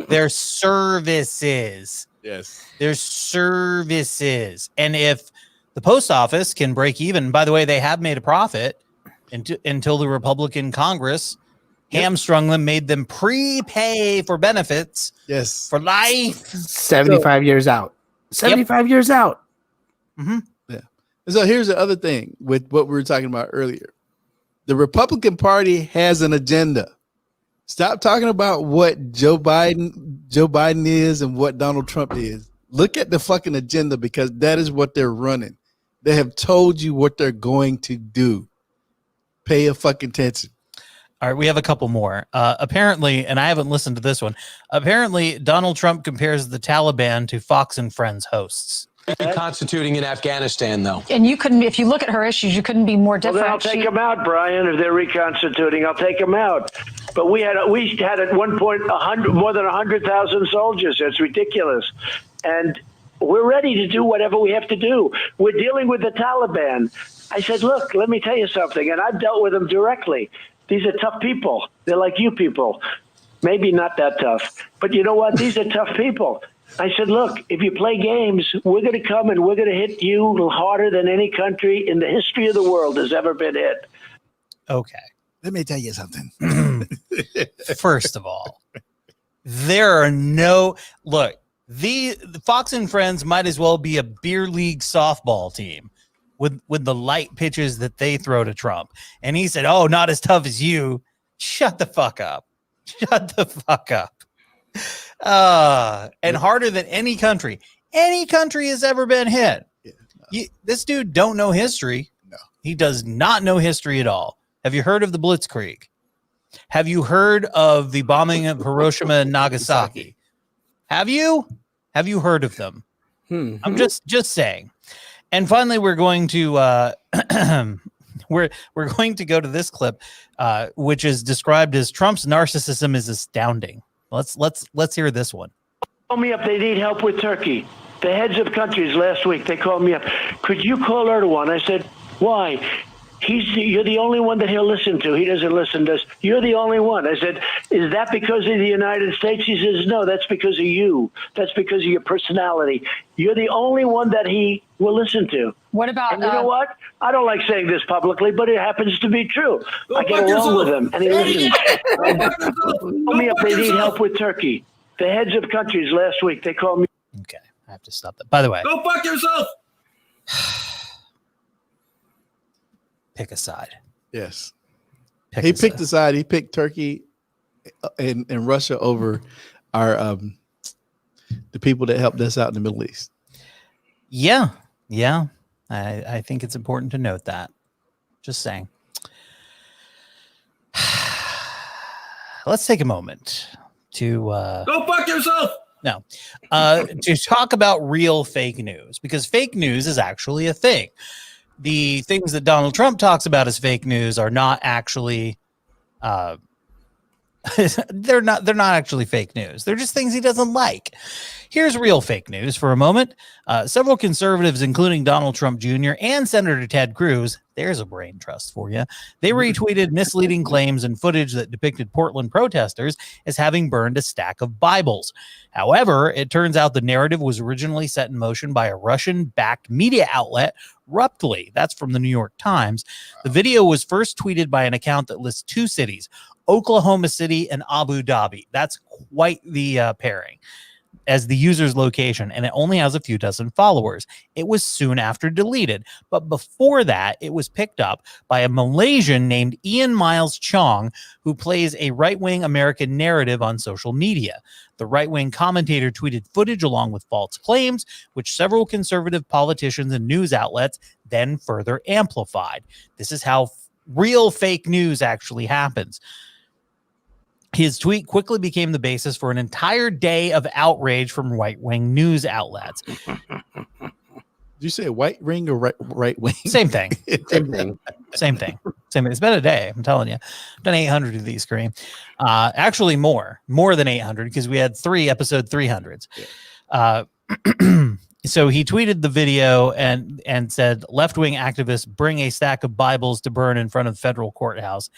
They're services. Yes. They're services. And if the post office can break even, by the way, they have made a profit until the Republican Congress hamstrung them, made them prepay for benefits. Yes. For life. 75 years out. 75 years out. Mm-hmm. Yeah. And so here's the other thing with what we were talking about earlier. The Republican Party has an agenda. Stop talking about what Joe Biden is and what Donald Trump is. Look at the fucking agenda, because that is what they're running. They have told you what they're going to do. Pay a fucking attention. All right, we have a couple more. Apparently, and I haven't listened to this one. Apparently, Donald Trump compares the Taliban to Fox and Friends hosts. Reconstituting in Afghanistan, though. And you couldn't, if you look at her issues, you couldn't be more different. Well, then I'll take them out, Brian. If they're reconstituting, I'll take them out. But we had at one point more than 100,000 soldiers. It's ridiculous, and we're ready to do whatever we have to do. We're dealing with the Taliban. I said, look, let me tell you something, and I've dealt with them directly. These are tough people. They're like you people. Maybe not that tough, but you know what? These are tough people. I said, look, if you play games, we're going to come and we're going to hit you harder than any country in the history of the world has ever been hit. Okay. Let me tell you something. First of all, there are no the Fox and Friends might as well be a beer league softball team with the light pitches that they throw to Trump. And he said, "Oh, not as tough as you." Shut the fuck up. Shut the fuck up. And harder than any country has ever been hit. Yeah, this dude don't know history. No, he does not know history at all. Have you heard of the Blitzkrieg? Have you heard of the bombing of Hiroshima and Nagasaki? Have you heard of them? I'm just saying. And finally, we're going to we're going to go to this clip, which is described as Trump's narcissism is astounding. Let's hear this one. Call me up. They need help with Turkey. The heads of countries last week, they called me up. Could you call Erdogan? I said, why? You're the only one that he'll listen to. He doesn't listen to us. You're the only one. I said, is that because of the United States? He says, no, that's because of you. That's because of your personality. You're the only one that he will listen to. What about... And you know what? I don't like saying this publicly, but it happens to be true. I get along with him, and he listens. Call me up. They need help with Turkey. The heads of countries last week, they called me. Okay, I have to stop that. By the way, Go fuck yourself. pick a side. Yes. He picked a side. He picked Turkey and Russia over our the people that helped us out in the Middle East. Yeah. I think it's important to note that. Just saying. Let's take a moment to Go fuck yourself. No, to talk about real fake news, because fake news is actually a thing. The things that Donald Trump talks about as fake news are not actually, they're not actually fake news. They're just things he doesn't like. Here's real fake news for a moment. Several conservatives, including Donald Trump Jr. and Senator Ted Cruz, there's a brain trust for you. They retweeted misleading claims and footage that depicted Portland protesters as having burned a stack of Bibles. However, it turns out the narrative was originally set in motion by a Russian-backed media outlet, Ruptly. That's from the New York Times. The video was first tweeted by an account that lists two cities, Oklahoma City and Abu Dhabi. That's quite the pairing as the user's location, and it only has a few dozen followers. It was soon after deleted, but before that, it was picked up by a Malaysian named Ian Miles Chong, who plays a right-wing American narrative on social media. The right-wing commentator tweeted footage along with false claims, which several conservative politicians and news outlets then further amplified. This is how real fake news actually happens. His tweet quickly became the basis for an entire day of outrage from right-wing news outlets. Did you say white ring or right wing? Same thing. Same thing. It's been a day. I'm telling you. I've done 800 of these, Kareem. Actually, more than 800, because we had 3 episode 300s. So he tweeted the video and said, left-wing activists bring a stack of Bibles to burn in front of federal courthouse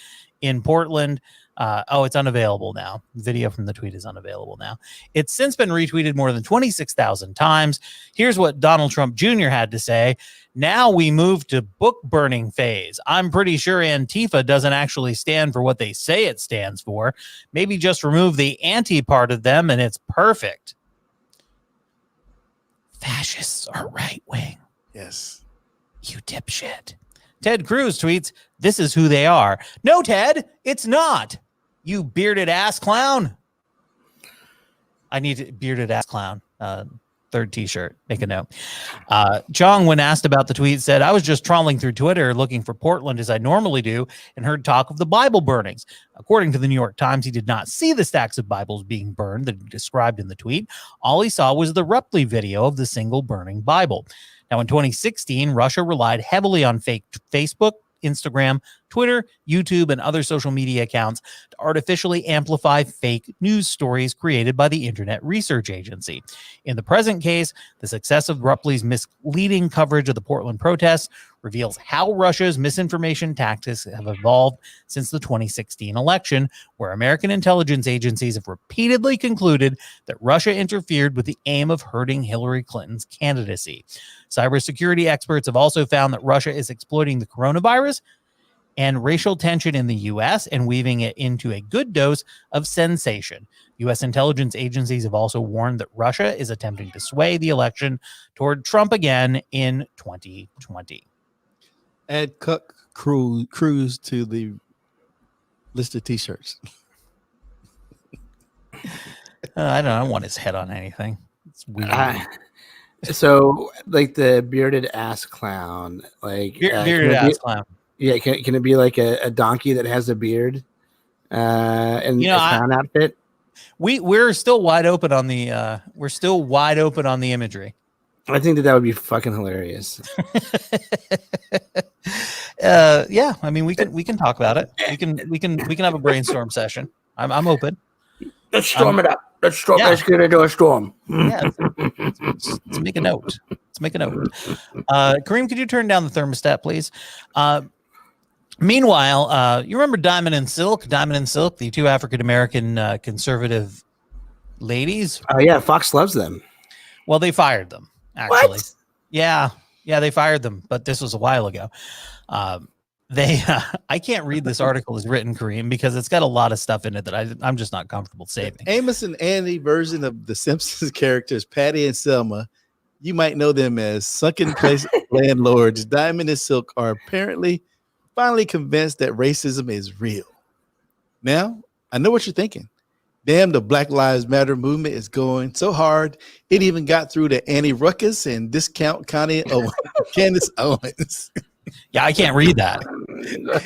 in Portland. It's unavailable now. Video from the tweet is unavailable now. It's since been retweeted more than 26,000 times. Here's what Donald Trump Jr. had to say. Now we move to book burning phase. I'm pretty sure Antifa doesn't actually stand for what they say it stands for. Maybe just remove the anti part of them and it's perfect. Fascists are right wing. Yes. You dipshit. Ted Cruz tweets, this is who they are. No, Ted, it's not. You bearded ass clown. I need a bearded ass clown. Third t-shirt. Make a note. Chong, when asked about the tweet, said, I was just trawling through Twitter looking for Portland as I normally do and heard talk of the Bible burnings. According to the New York Times, he did not see the stacks of Bibles being burned that he described in the tweet. All he saw was the Ripley video of the single burning Bible. Now, in 2016, Russia relied heavily on fake Facebook, Instagram, Twitter, YouTube, and other social media accounts to artificially amplify fake news stories created by the Internet Research Agency. In the present case, the success of Ripley's misleading coverage of the Portland protests reveals how Russia's misinformation tactics have evolved since the 2016 election, where American intelligence agencies have repeatedly concluded that Russia interfered with the aim of hurting Hillary Clinton's candidacy. Cybersecurity experts have also found that Russia is exploiting the coronavirus and racial tension in the U.S. and weaving it into a good dose of sensation. U.S. intelligence agencies have also warned that Russia is attempting to sway the election toward Trump again in 2020. Add Cuck Cruz to the list of t-shirts. I don't want his head on anything. It's weird. So, like the bearded ass clown, like bearded ass clown. Yeah, can it be like a donkey that has a beard and a clown outfit? We're still wide open on the imagery. I think that would be fucking hilarious. Yeah, I mean we can talk about it. We can have a brainstorm session. I'm open. Let's storm it up. Let's storm. Yeah. Let's get into a storm. Yeah, let's make a note. Kareem, could you turn down the thermostat, please? Meanwhile, you remember Diamond and Silk, the two African-American conservative ladies? Oh, yeah. Fox loves them. Well, they fired them, actually. What? Yeah, they fired them, but this was a while ago. I can't read this article as written, Kareem, because it's got a lot of stuff in it that I'm just not comfortable saving. Amos and Andy version of the Simpsons characters, Patty and Selma, you might know them as sunken place landlords. Diamond and Silk are apparently finally convinced that racism is real. Now, I know what you're thinking. Damn, the Black Lives Matter movement is going so hard, it even got through to Annie Ruckus and Discount Connie Candace Owens. Yeah, I can't read that.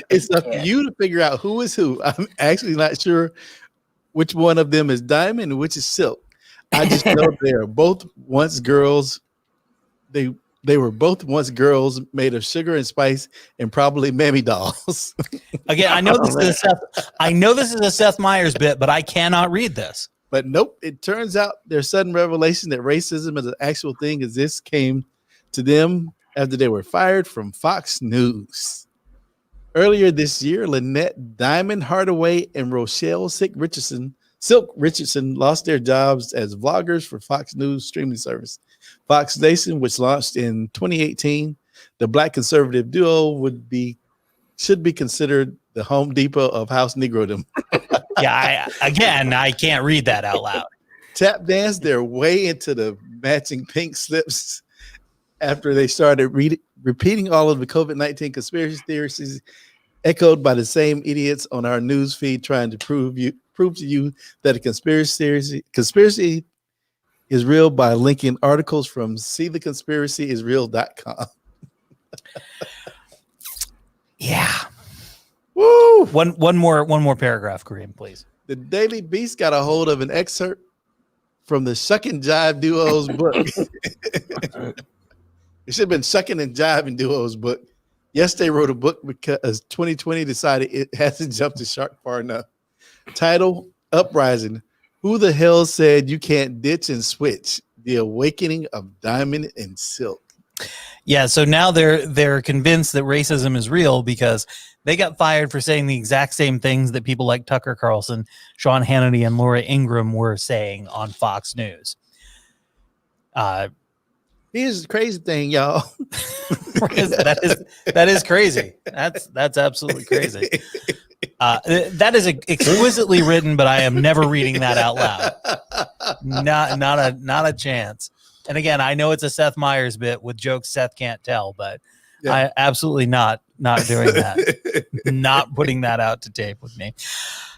It's up to you to figure out who is who. I'm actually not sure which one of them is Diamond and which is Silk. I just know they are both once girls. They were both once girls made of sugar and spice and probably mammy dolls. Again, I know this is a Seth Meyers bit, but I cannot read this. But nope, it turns out their sudden revelation that racism is an actual thing as this came to them after they were fired from Fox News. Earlier this year, Lynette Diamond Hardaway and Rochelle Silk Richardson lost their jobs as vloggers for Fox News streaming service. Fox Nation, which launched in 2018, the Black conservative duo should be considered the Home Depot of House Negrodom. Yeah, I can't read that out loud. Tap danced their way into the matching pink slips after they started repeating all of the COVID-19 conspiracy theories echoed by the same idiots on our news feed trying to prove to you that a conspiracy is real by linking articles from seetheconspiracyisreal.com. Yeah. Woo! One more paragraph, Kareem, please. The Daily Beast got a hold of an excerpt from the Shuck and Jive Duo's book. It should have been Shucking and Jiving Duo's book. Yes, they wrote a book because 2020 decided it hasn't jumped the shark far enough. Title, Uprising. Who the hell said you can't ditch and switch? The awakening of Diamond and Silk. Yeah, so now they're convinced that racism is real because they got fired for saying the exact same things that people like Tucker Carlson, Sean Hannity, and Laura Ingraham were saying on Fox News. Here's the crazy thing, y'all. that is crazy. That's absolutely crazy. That is exquisitely written, but I am never reading that out loud. Not a chance. And again, I know it's a Seth Meyers bit with jokes Seth can't tell, but I absolutely not doing that. Not putting that out to tape with me.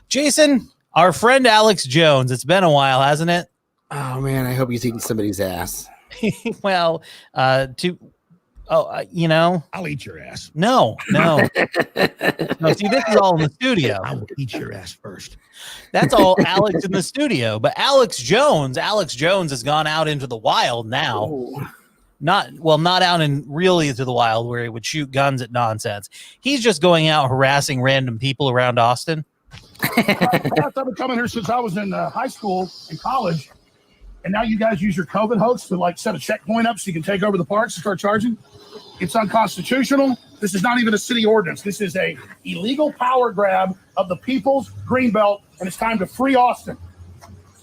Jason, our friend Alex Jones. It's been a while, hasn't it? Oh man, I hope he's eating somebody's ass. Well, I'll eat your ass. No. See, this is all in the studio. I will eat your ass first. That's all Alex in the studio. But Alex Jones has gone out into the wild now. Ooh. Not out in really into the wild where he would shoot guns at nonsense. He's just going out harassing random people around Austin. I've been coming here since I was in high school and college. And now you guys use your COVID hoax to set a checkpoint up so you can take over the parks and start charging. It's unconstitutional. This is not even a city ordinance. This is a illegal power grab of the people's greenbelt, and it's time to free Austin.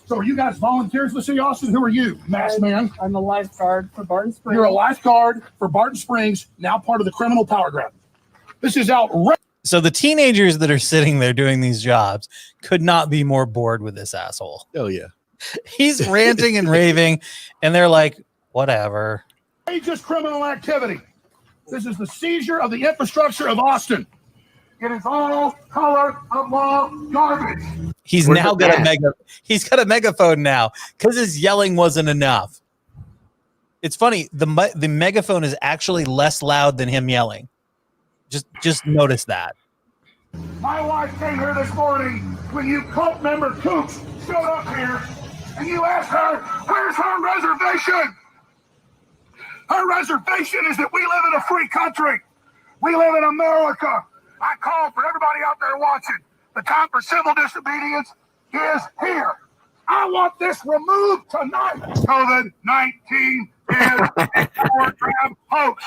So are you guys volunteers for the city of Austin? Who are you, masked man? I'm a lifeguard for Barton Springs. You're a lifeguard for Barton Springs, now part of the criminal power grab. This is outrageous. So the teenagers that are sitting there doing these jobs could not be more bored with this asshole. Oh, yeah. He's ranting and raving, and they're like, whatever. Outrageous criminal activity. This is the seizure of the infrastructure of Austin. It is all color of law garbage. He's now got he's got a megaphone now because his yelling wasn't enough. It's funny. The megaphone is actually less loud than him yelling. Just notice that. My wife came here this morning when you cult member Coops showed up here, and you asked her, where's her reservation? Her reservation is that we live in a free country. We live in America. I call for everybody out there watching. The time for civil disobedience is here. I want this removed tonight. COVID-19 is a power grab hoax.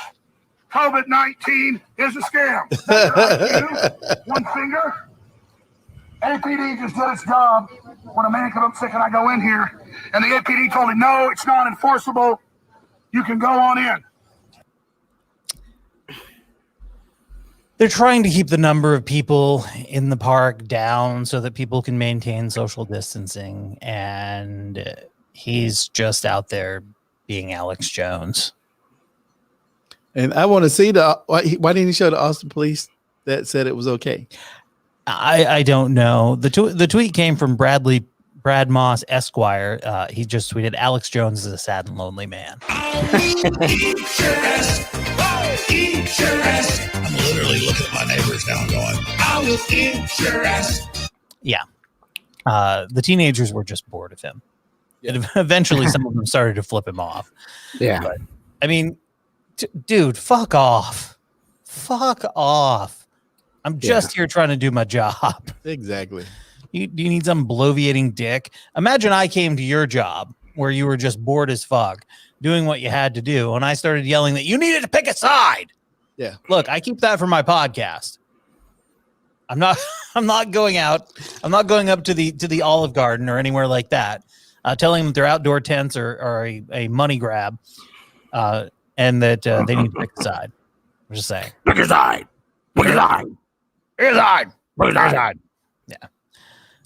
COVID-19 is a scam. One finger. APD just did its job. When a man comes up sick and I go in here, and the APD told me, no, it's not enforceable. You can go on in. They're trying to keep the number of people in the park down so that people can maintain social distancing. And he's just out there being Alex Jones. And I want to see why didn't he show the Austin police that said it was okay? I don't know. The tweet came from Brad Moss Esquire. He just tweeted, Alex Jones is a sad and lonely man. Eat your ass. Eat your ass. I'm literally looking at my neighbors now and going, I will eat your ass. Yeah. The teenagers were just bored of him. Yeah. Eventually, some of them started to flip him off. Yeah. But, I mean, dude, fuck off. Fuck off. I'm just here trying to do my job. Exactly. You need some bloviating dick. Imagine I came to your job where you were just bored as fuck doing what you had to do. And I started yelling that you needed to pick a side. Yeah. Look, I keep that for my podcast. I'm not going out. I'm not going up to the Olive Garden or anywhere like that, telling them they're outdoor tents or a money grab, and that they need to pick a side. I'm just saying. Pick a side. Pick a side. Pick a side. Pick a side. Yeah.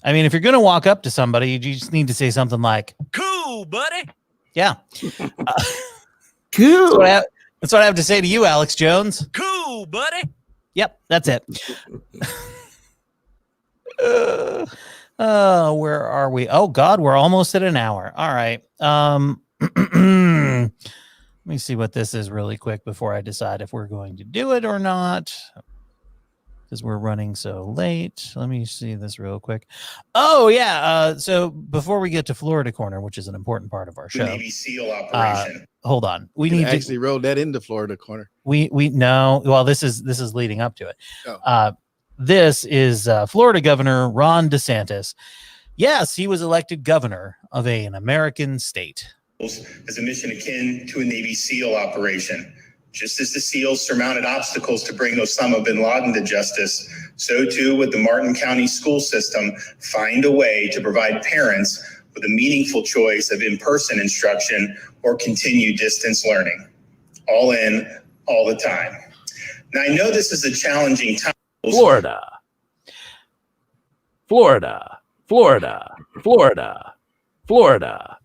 I mean, if you're going to walk up to somebody, you just need to say something like, cool, buddy. Yeah. Cool. That's what I have to say to you, Alex Jones. Cool, buddy. Yep, that's it. Where are we? Oh, God, we're almost at an hour. All right. Let me see what this is really quick before I decide if we're going to do it or not. Because we're running so late. Let me see this real quick. Oh, yeah. So before we get to Florida Corner, which is an important part of our show. Navy SEAL operation. Hold on. We need need to actually roll that into Florida Corner. We no. Well, this is leading up to it. Oh. This is Florida Governor Ron DeSantis. Yes, he was elected governor of an American state. is a mission akin to a Navy SEAL operation. Just as the SEALs surmounted obstacles to bring Osama bin Laden to justice, so too would the Martin County school system find a way to provide parents with a meaningful choice of in-person instruction or continued distance learning. All in, all the time. Now, I know this is a challenging time. Florida. Florida. Florida. Florida. Florida.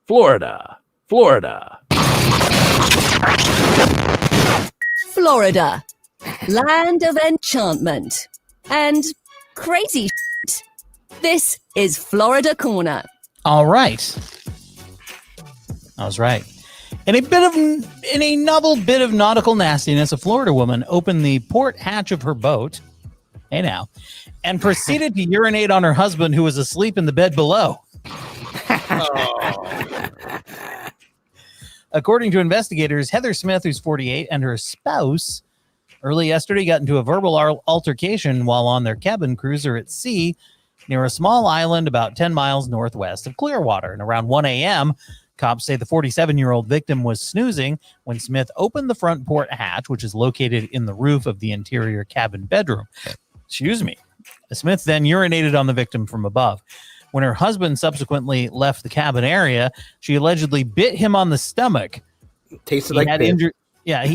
Florida. Florida. Florida, land of enchantment and crazy shit. This is Florida Corner. All right. I was right. In a novel bit of nautical nastiness, a Florida woman opened the port hatch of her boat, hey now, and proceeded to urinate on her husband who was asleep in the bed below. According to investigators, Heather Smith, who's 48, and her spouse early yesterday got into a verbal altercation while on their cabin cruiser at sea near a small island about 10 miles northwest of Clearwater. And around 1 a.m., cops say the 47-year-old victim was snoozing when Smith opened the front port hatch, which is located in the roof of the interior cabin bedroom. Excuse me. Smith then urinated on the victim from above. When her husband subsequently left the cabin area, she allegedly bit him on the stomach. Tasted like he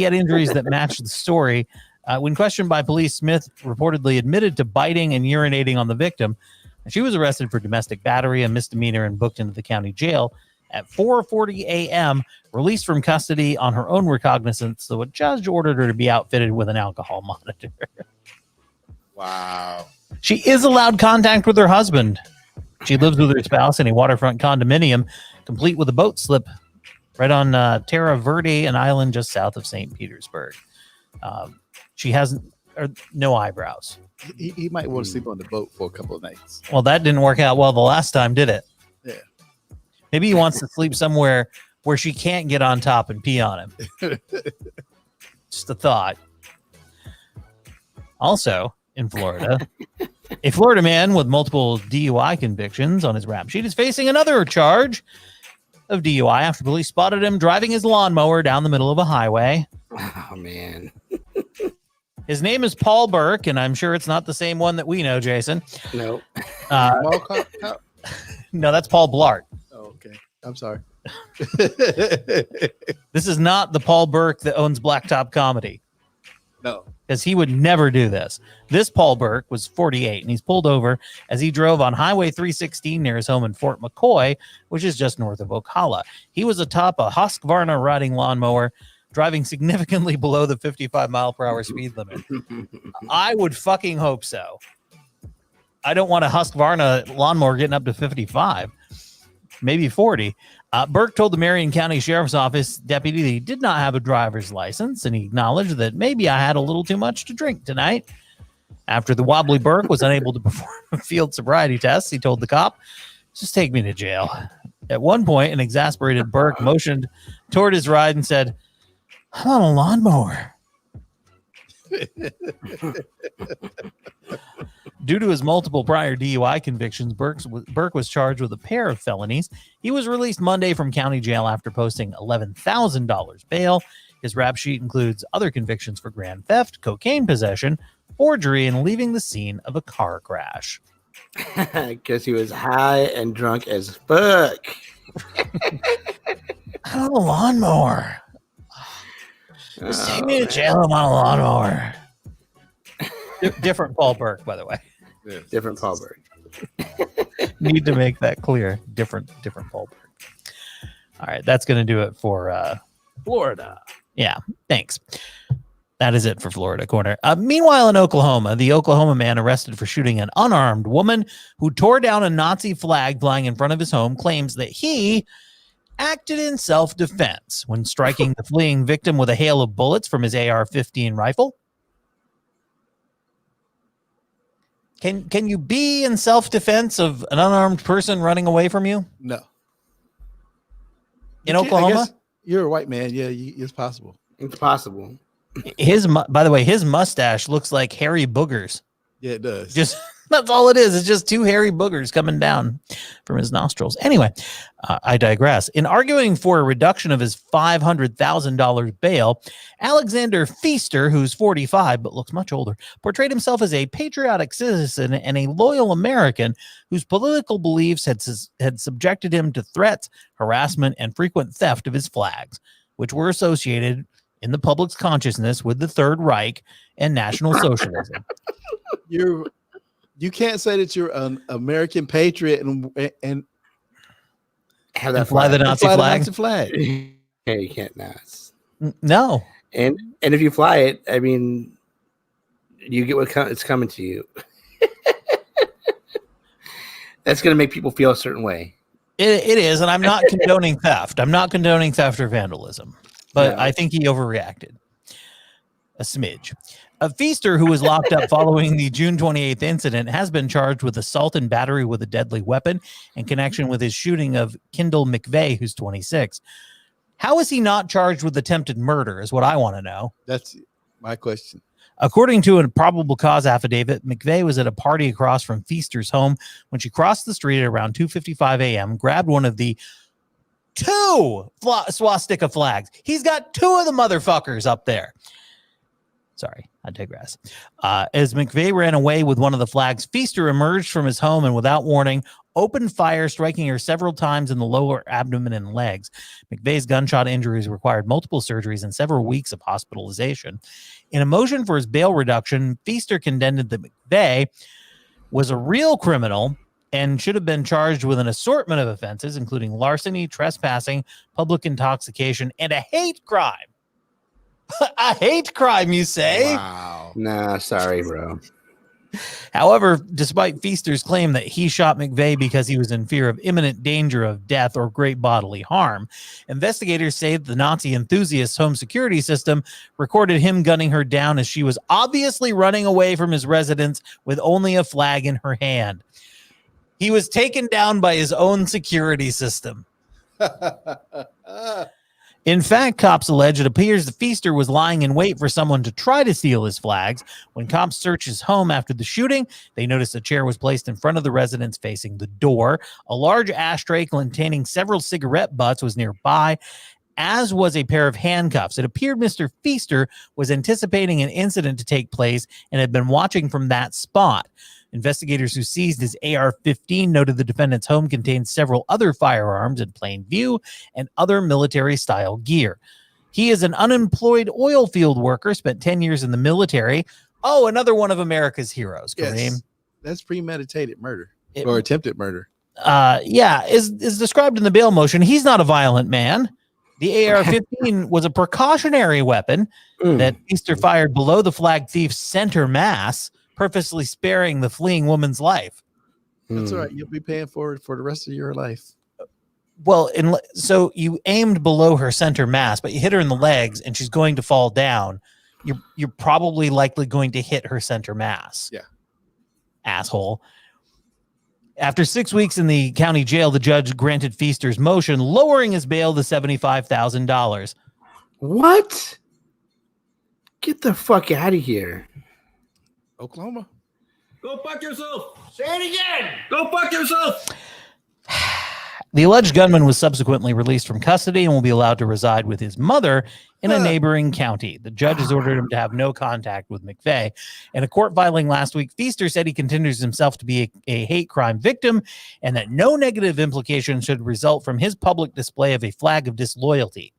had injuries that matched the story. When questioned by police, Smith reportedly admitted to biting and urinating on the victim. She was arrested for domestic battery, a misdemeanor, and booked into the county jail at 4:40 a.m., released from custody on her own recognizance, so a judge ordered her to be outfitted with an alcohol monitor. Wow. She is allowed contact with her husband. She lives with her spouse in a waterfront condominium, complete with a boat slip right on Terra Verde, an island just south of St. Petersburg. She has no eyebrows. He might want to sleep on the boat for a couple of nights. Well, that didn't work out well the last time, did it? Yeah. Maybe he wants to sleep somewhere where she can't get on top and pee on him. Just a thought. Also, in Florida, a Florida man with multiple DUI convictions on his rap sheet is facing another charge of DUI after police spotted him driving his lawnmower down the middle of a highway. Oh, man. His name is Paul Burke, and I'm sure it's not the same one that we know, Jason. No. No, that's Paul Blart. Oh, okay. I'm sorry. This is not the Paul Burke that owns Blacktop Comedy. No. Because he would never do this. This Paul Burke was 48, and he's pulled over as he drove on Highway 316 near his home in Fort McCoy, which is just north of Ocala. He was atop a Husqvarna riding lawnmower, driving significantly below the 55-mile-per-hour speed limit. I would fucking hope so. I don't want a Husqvarna lawnmower getting up to 55, maybe 40. Burke told the Marion County Sheriff's Office deputy that he did not have a driver's license, and he acknowledged that maybe I had a little too much to drink tonight. After the wobbly Burke was unable to perform a field sobriety test, he told the cop, "Just take me to jail." At one point, an exasperated Burke motioned toward his ride and said, "I'm on a lawnmower." Due to his multiple prior DUI convictions, Burke was charged with a pair of felonies. He was released Monday from county jail after posting $11,000 bail. His rap sheet includes other convictions for grand theft, cocaine possession, forgery, and leaving the scene of a car crash. Because he was high and drunk as fuck. I'm on a lawnmower. Just take me to jail. I'm on a lawnmower. Different Paul Burke, by the way. Yeah. Different Paul Burke. Need to make that clear. Different Paul Burke. All right, that's going to do it for Florida. Yeah, thanks. That is it for Florida Corner. Meanwhile, in Oklahoma, the Oklahoma man arrested for shooting an unarmed woman who tore down a Nazi flag flying in front of his home claims that he acted in self-defense when striking the fleeing victim with a hail of bullets from his AR-15 rifle. Can you be in self-defense of an unarmed person running away from you? No. In Oklahoma? You're a white man. Yeah, it's possible. It's possible. By the way, his mustache looks like hairy boogers. Yeah, it does. Just That's all it is. It's just two hairy boogers coming down from his nostrils. Anyway, I digress. In arguing for a reduction of his $500,000 bail, Alexander Feaster, who's 45 but looks much older, portrayed himself as a patriotic citizen and a loyal American whose political beliefs had subjected him to threats, harassment, and frequent theft of his flags, which were associated in the public's consciousness with the Third Reich and National Socialism. You can't say that you're an American patriot and have that fly the Nazi flag. Yeah, you can't. No. And if you fly it, I mean, you get it's coming to you. That's going to make people feel a certain way. It is, and I'm not condoning theft. I'm not condoning theft or vandalism, but I think he overreacted a smidge. A Feaster, who was locked up following the June 28th incident, has been charged with assault and battery with a deadly weapon in connection with his shooting of Kendall McVeigh, who's 26. How is he not charged with attempted murder is what I want to know. That's my question. According to a probable cause affidavit, McVeigh was at a party across from Feaster's home when she crossed the street at around 2:55 a.m., grabbed one of the two swastika flags. He's got two of the motherfuckers up there. Sorry, I digress. As McVeigh ran away with one of the flags, Feaster emerged from his home and without warning, opened fire, striking her several times in the lower abdomen and legs. McVeigh's gunshot injuries required multiple surgeries and several weeks of hospitalization. In a motion for his bail reduction, Feaster contended that McVeigh was a real criminal and should have been charged with an assortment of offenses, including larceny, trespassing, public intoxication, and a hate crime. A hate crime, you say? Wow. Nah, sorry, bro. However, despite Feaster's claim that he shot McVeigh because he was in fear of imminent danger of death or great bodily harm, investigators say that the Nazi enthusiast's home security system recorded him gunning her down as she was obviously running away from his residence with only a flag in her hand. He was taken down by his own security system. In fact, cops allege it appears the Feaster was lying in wait for someone to try to steal his flags. When cops searched his home after the shooting, they noticed a chair was placed in front of the residence facing the door. A large ashtray containing several cigarette butts was nearby, as was a pair of handcuffs. It appeared Mr. Feaster was anticipating an incident to take place and had been watching from that spot. Investigators who seized his AR-15 noted the defendant's home contained several other firearms in plain view and other military-style gear. He is an unemployed oil field worker, spent 10 years in the military. Oh, another one of America's heroes, Kareem. Yes, that's premeditated murder or attempted murder. Is described in the bail motion. He's not a violent man. The AR-15 was a precautionary weapon that Feaster fired below the flag thief's center mass, purposely sparing the fleeing woman's life. That's all right. You'll be paying for it for the rest of your life. Well, so you aimed below her center mass, but you hit her in the legs and she's going to fall down. You're probably likely going to hit her center mass. Yeah. Asshole. After 6 weeks in the county jail, the judge granted Feaster's motion, lowering his bail to $75,000. What? Get the fuck out of here. Oklahoma. Go fuck yourself. Say it again. Go fuck yourself. The alleged gunman was subsequently released from custody and will be allowed to reside with his mother in a neighboring county. The judge has ordered him to have no contact with McVeigh. In a court filing last week, Feaster said he considers himself to be a hate crime victim and that no negative implication should result from his public display of a flag of disloyalty.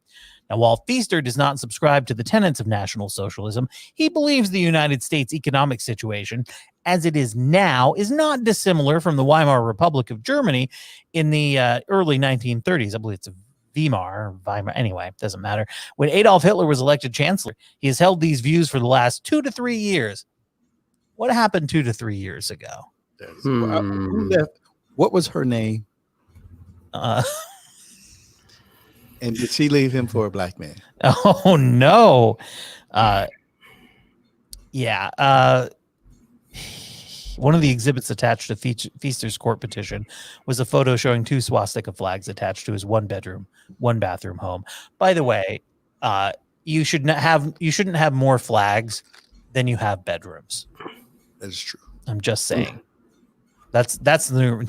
Now, while Feaster does not subscribe to the tenets of National Socialism, he believes the United States economic situation, as it is now, is not dissimilar from the Weimar Republic of Germany in the early 1930s. I believe it's Weimar. Anyway, doesn't matter. When Adolf Hitler was elected chancellor, he has held these views for the last 2 to 3 years. What happened 2 to 3 years ago? What was her name? And did she leave him for a black man? Oh, no. One of the exhibits attached to Feaster's court petition was a photo showing 2 swastika flags attached to his 1-bedroom, 1-bathroom home. By the way, you shouldn't have more flags than you have bedrooms. That is true. I'm just saying. That's the new.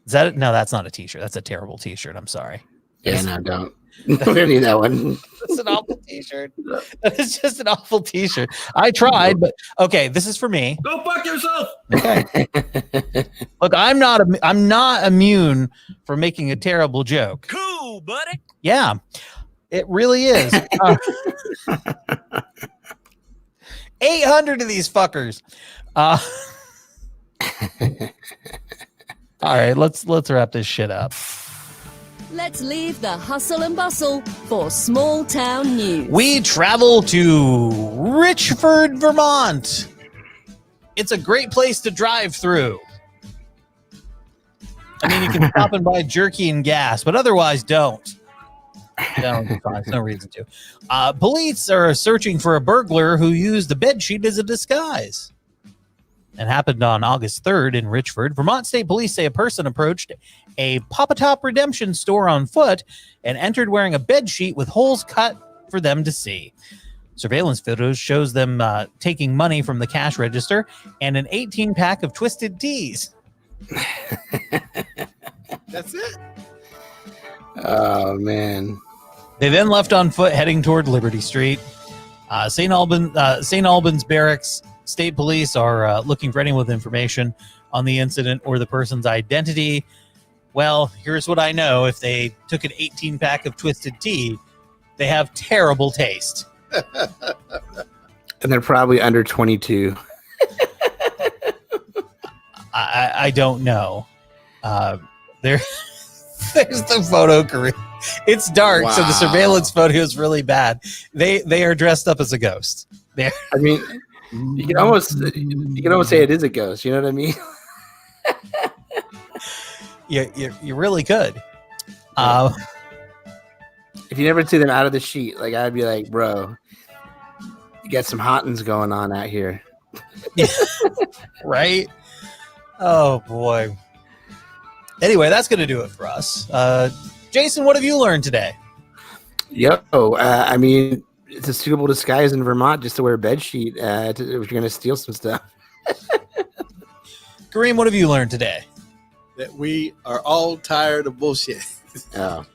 Is that no? That's not a T-shirt. That's a terrible T-shirt. I'm sorry. Yeah, no, don't. We don't need that one. That's an awful T-shirt. It's just an awful T-shirt. I tried, but okay. This is for me. Go fuck yourself. Okay. Look, I'm not immune for making a terrible joke. Cool, buddy. Yeah, it really is. 800 of these fuckers. All right, let's wrap this shit up. Let's leave the hustle and bustle for small town news. We travel to Richford, Vermont. It's a great place to drive through. I mean, you can stop and buy jerky and gas, but otherwise don't. There's no reason to. Police are searching for a burglar who used a bedsheet as a disguise. It happened on August 3rd in Richford. Vermont State Police say a person approached a Papa Top redemption store on foot and entered wearing a bedsheet with holes cut for them to see. Surveillance photos shows them taking money from the cash register and an 18-pack of Twisted Teas. That's it. Oh, man. They then left on foot heading toward Liberty Street. St. Albans Barracks State Police are looking for anyone with information on the incident or the person's identity. Well, here's what I know. If they took an 18-pack of Twisted Tea, they have terrible taste. And they're probably under 22. I don't know. There's the photo, Kareem. It's dark, so the surveillance photo is really bad. They are dressed up as a ghost. I mean, you can almost say it is a ghost. You know what I mean? You really could. If you never see them out of the sheet, like I'd be like, bro, you got some hot ones going on out here. Right? Oh boy. Anyway, that's going to do it for us. Jason, what have you learned today? I mean, it's a suitable disguise in Vermont just to wear a bed sheet if you're going to steal some stuff. Kareem, what have you learned today? That we are all tired of bullshit. Oh.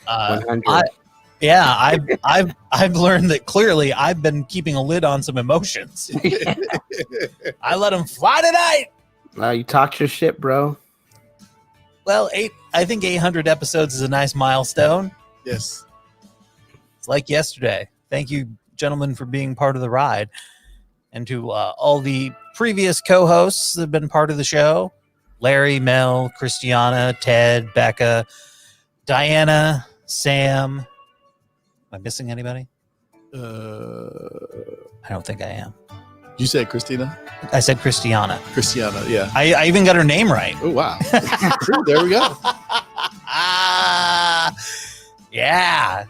100. I've learned that clearly I've been keeping a lid on some emotions. I let them fly tonight. You talked your shit, bro. Well, I think 800 episodes is a nice milestone. Yes. It's like yesterday. Thank you, gentlemen, for being part of the ride. And to all the previous co-hosts that have been part of the show. Larry, Mel, Christiana, Ted, Becca, Diana, Sam. Am I missing anybody? I don't think I am. You said Christina? I said Christiana. Christiana, yeah. I even got her name right. Oh, wow. There we go. Yeah.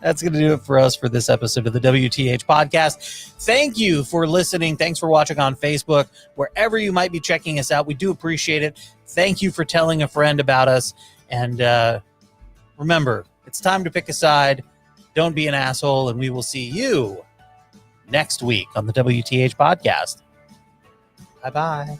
That's going to do it for us for this episode of the WTH Podcast. Thank you for listening. Thanks for watching on Facebook. Wherever you might be checking us out, we do appreciate it. Thank you for telling a friend about us. And remember, it's time to pick a side. Don't be an asshole, and we will see you next week on the WTH Podcast. Bye-bye.